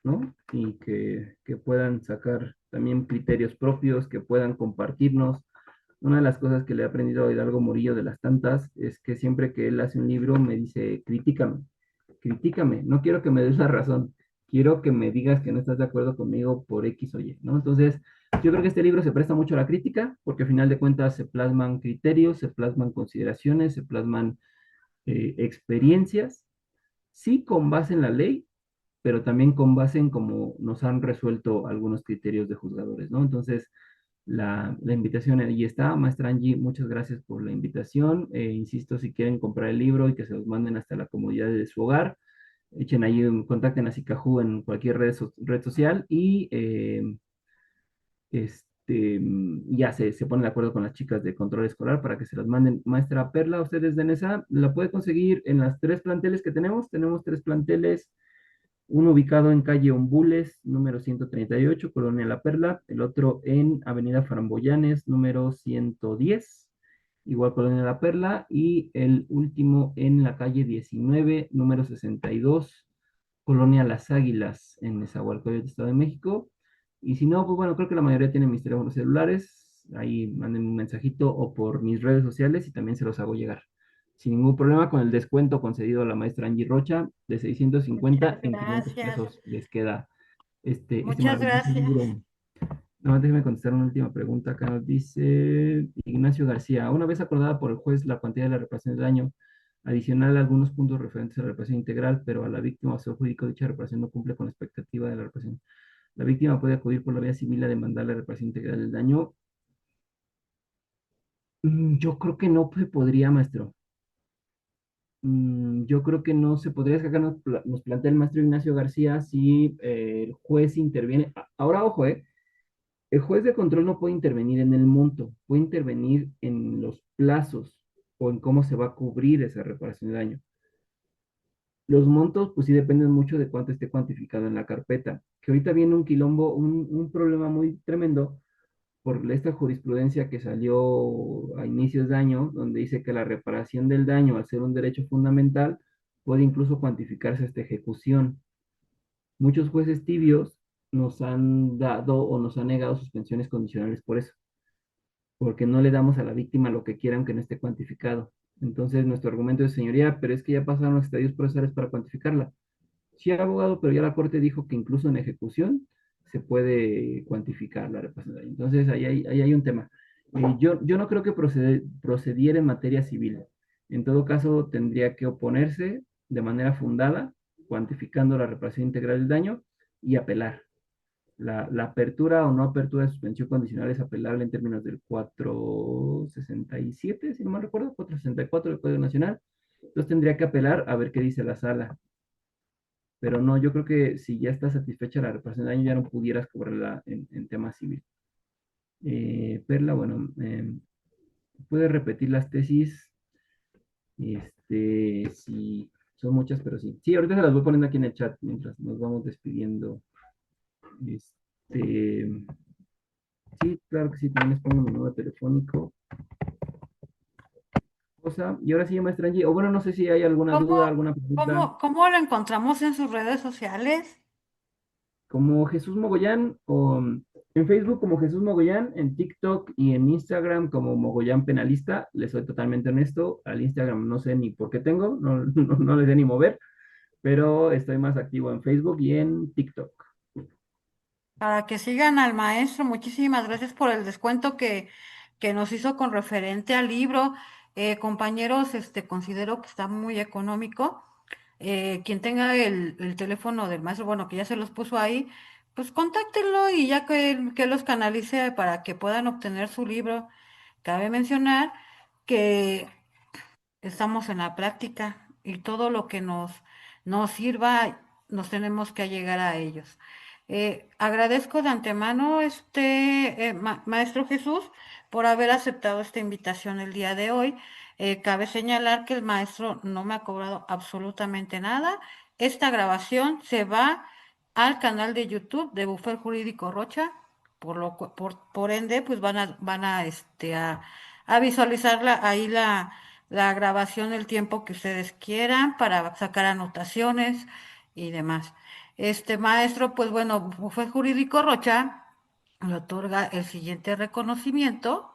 ¿no? Y que puedan sacar también criterios propios, que puedan compartirnos. Una de las cosas que le he aprendido a Hidalgo Murillo de las tantas es que siempre que él hace un libro me dice, critícame, no quiero que me des la razón, quiero que me digas que no estás de acuerdo conmigo por X o Y, ¿no? Entonces, yo creo que este libro se presta mucho a la crítica, porque al final de cuentas se plasman criterios, se plasman consideraciones, se plasman experiencias, sí con base en la ley, pero también con base en cómo nos han resuelto algunos criterios de juzgadores, ¿no? Entonces, la invitación ahí está. Maestra Angie, muchas gracias por la invitación. Insisto, si quieren comprar el libro y que se los manden hasta la comodidad de su hogar, echen ahí, contacten a Sicaju en cualquier red social y ya se ponen de acuerdo con las chicas de control escolar para que se las manden. Maestra Perla, ustedes de esa la puede conseguir en las tres planteles que tenemos. Tenemos tres planteles, uno ubicado en calle Ombules, número 138, Colonia La Perla, el otro en Avenida Framboyanes, número 110, igual Colonia La Perla, y el último en la calle 19, número 62, Colonia Las Águilas, en Nezahualcóyotl, Estado de México. Y si no, pues bueno, creo que la mayoría tienen mis teléfonos celulares, ahí manden un mensajito o por mis redes sociales y también se los hago llegar sin ningún problema con el descuento concedido a la maestra Angie Rocha de 650 Muchas en 500 gracias. pesos les queda este Muchas maravilloso gracias. libro. Nada más déjeme contestar una última pregunta. Acá nos dice Ignacio García. Una vez acordada por el juez la cuantía de la reparación de daño, adicional a algunos puntos referentes a la reparación integral, pero a la víctima o asesor jurídico dicha reparación no cumple con la expectativa de la reparación. La víctima puede acudir por la vía civil a demandar la reparación integral del daño. Yo creo que no se podría, maestro. Yo creo que no se podría sacar, nos plantea el maestro Ignacio García si el juez interviene. Ahora, ojo, el juez de control no puede intervenir en el monto, puede intervenir en los plazos o en cómo se va a cubrir esa reparación de daño. Los montos, pues sí dependen mucho de cuánto esté cuantificado en la carpeta. Que ahorita viene un quilombo, un problema muy tremendo por esta jurisprudencia que salió a inicios de año, donde dice que la reparación del daño, al ser un derecho fundamental, puede incluso cuantificarse esta ejecución. Muchos jueces tibios nos han dado o nos han negado suspensiones condicionales por eso, porque no le damos a la víctima lo que quiera aunque no esté cuantificado. Entonces, nuestro argumento es, señoría, pero es que ya pasaron los estadios procesales para cuantificarla. Sí, abogado, pero ya la corte dijo que incluso en ejecución se puede cuantificar la reparación de daño. Entonces, ahí hay un tema. Yo no creo que procediera en materia civil. En todo caso, tendría que oponerse de manera fundada, cuantificando la reparación integral del daño y apelar. La apertura o no apertura de suspensión condicional es apelable en términos del 467, si no me recuerdo, 464 del Código Nacional. Entonces tendría que apelar a ver qué dice la sala. Pero no, yo creo que si ya está satisfecha la reparación de daño, ya no pudieras cobrarla en tema civil. Perla, bueno, puede repetir las tesis. Sí, son muchas, pero sí. Sí, ahorita se las voy poniendo aquí en el chat mientras nos vamos despidiendo. Este, sí, claro que sí, también les pongo mi número telefónico. Cosa. Y ahora sí, maestra Angie, o bueno, no sé si hay alguna duda, ¿Cómo, alguna pregunta. cómo lo encontramos en sus redes sociales? Como Jesús Mogollán, o en Facebook como Jesús Mogollán, en TikTok y en Instagram como Mogollán Penalista. Les soy totalmente honesto, al Instagram no sé ni por qué tengo, no le sé ni mover, pero estoy más activo en Facebook y en TikTok. Para que sigan al maestro, muchísimas gracias por el descuento que nos hizo con referente al libro. Compañeros, considero que está muy económico. Quien tenga el teléfono del maestro, bueno, que ya se los puso ahí, pues contáctenlo y ya que los canalice para que puedan obtener su libro. Cabe mencionar que estamos en la práctica y todo lo que nos sirva, nos tenemos que llegar a ellos. Agradezco de antemano, Maestro Jesús, por haber aceptado esta invitación el día de hoy. Cabe señalar que el maestro no me ha cobrado absolutamente nada. Esta grabación se va al canal de YouTube de Bufet Jurídico Rocha, por ende, pues a visualizarla ahí la grabación el tiempo que ustedes quieran para sacar anotaciones y demás. Este maestro, pues bueno, fue jurídico Rocha, le otorga el siguiente reconocimiento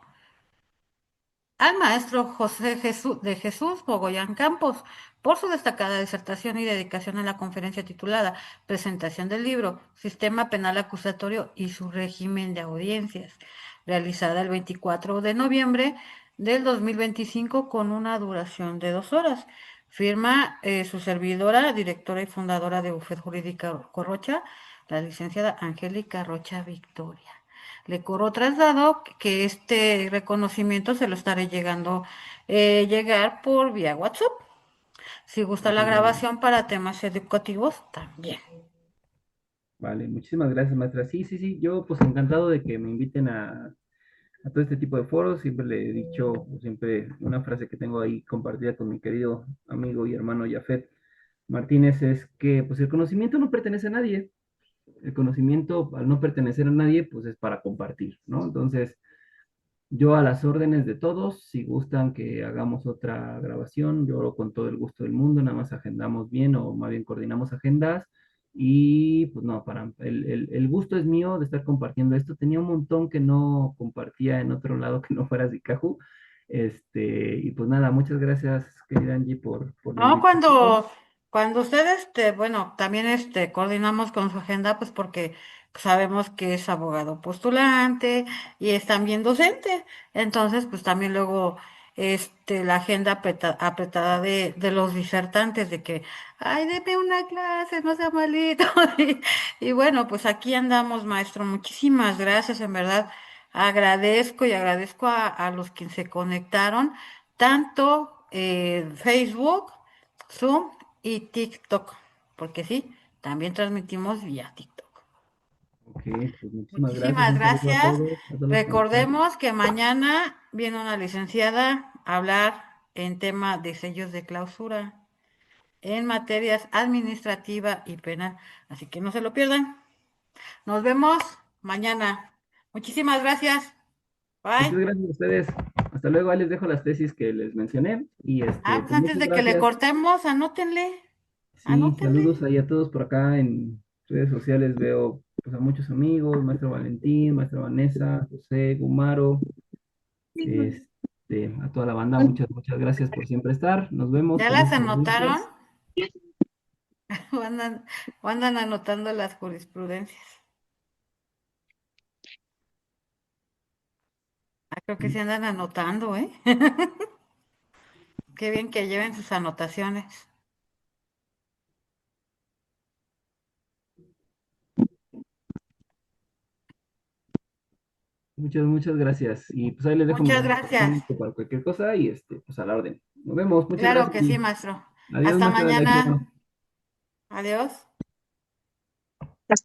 al maestro José Jesús de Jesús Mogollán Campos por su destacada disertación y dedicación a la conferencia titulada Presentación del libro Sistema Penal Acusatorio y su régimen de audiencias, realizada el 24 de noviembre del 2025 con una duración de 2 horas. Firma su servidora, directora y fundadora de Bufet Jurídica Corrocha, la licenciada Angélica Rocha Victoria. Le corro traslado que este reconocimiento se lo estaré llegar por vía WhatsApp. Si gusta la Vale, grabación para temas educativos, también. vale, muchísimas gracias, maestra. Sí, sí, sí, yo pues encantado de que me inviten a todo este tipo de foros. Siempre le he dicho, siempre una frase que tengo ahí compartida con mi querido amigo y hermano Jafet Martínez es que pues el conocimiento no pertenece a nadie. El conocimiento, al no pertenecer a nadie, pues es para compartir, ¿no? Entonces, yo a las órdenes de todos, si gustan que hagamos otra grabación, yo con todo el gusto del mundo, nada más agendamos bien o más bien coordinamos agendas. Y pues no, el gusto es mío de estar compartiendo esto. Tenía un montón que no compartía en otro lado que no fuera Zikahu. Y pues nada, muchas gracias, querida Angie, por la No, invitación. cuando ustedes, bueno, también coordinamos con su agenda, pues porque sabemos que es abogado postulante y es también docente. Entonces, pues también luego, la agenda apretada de los disertantes, de que, ay, deme una clase, no sea malito. Y bueno, pues aquí andamos, maestro. Muchísimas gracias, en verdad. Agradezco y agradezco a los que se conectaron, tanto Facebook, Zoom y TikTok, porque sí, también transmitimos vía TikTok. Ok, pues muchísimas gracias. Muchísimas Un saludo gracias. a todos los conectados. Recordemos que mañana viene una licenciada a hablar en tema de sellos de clausura. en materias administrativa y penal. Así que no se lo pierdan. Nos vemos mañana. Muchísimas gracias. Muchas Bye. gracias a ustedes. Hasta luego, ahí les dejo las tesis que les mencioné y Pues pues antes muchas de que le gracias. cortemos, anótenle, Sí, anótenle. saludos ahí a todos por acá en redes sociales. Veo pues, a muchos amigos, maestro Valentín, maestra Vanessa, José, Gumaro, a toda la banda, muchas gracias por siempre estar. Nos vemos ¿Ya con las muchas anotaron? gracias. ¿O andan anotando las jurisprudencias? Creo que se andan anotando, ¿eh? Qué bien que lleven sus anotaciones. Muchas gracias. Y pues ahí les dejo mi Muchas gracias. contacto para cualquier cosa y pues a la orden. Nos vemos, muchas Claro gracias que sí, y maestro. adiós, Hasta maestra mañana. Alexia. Adiós.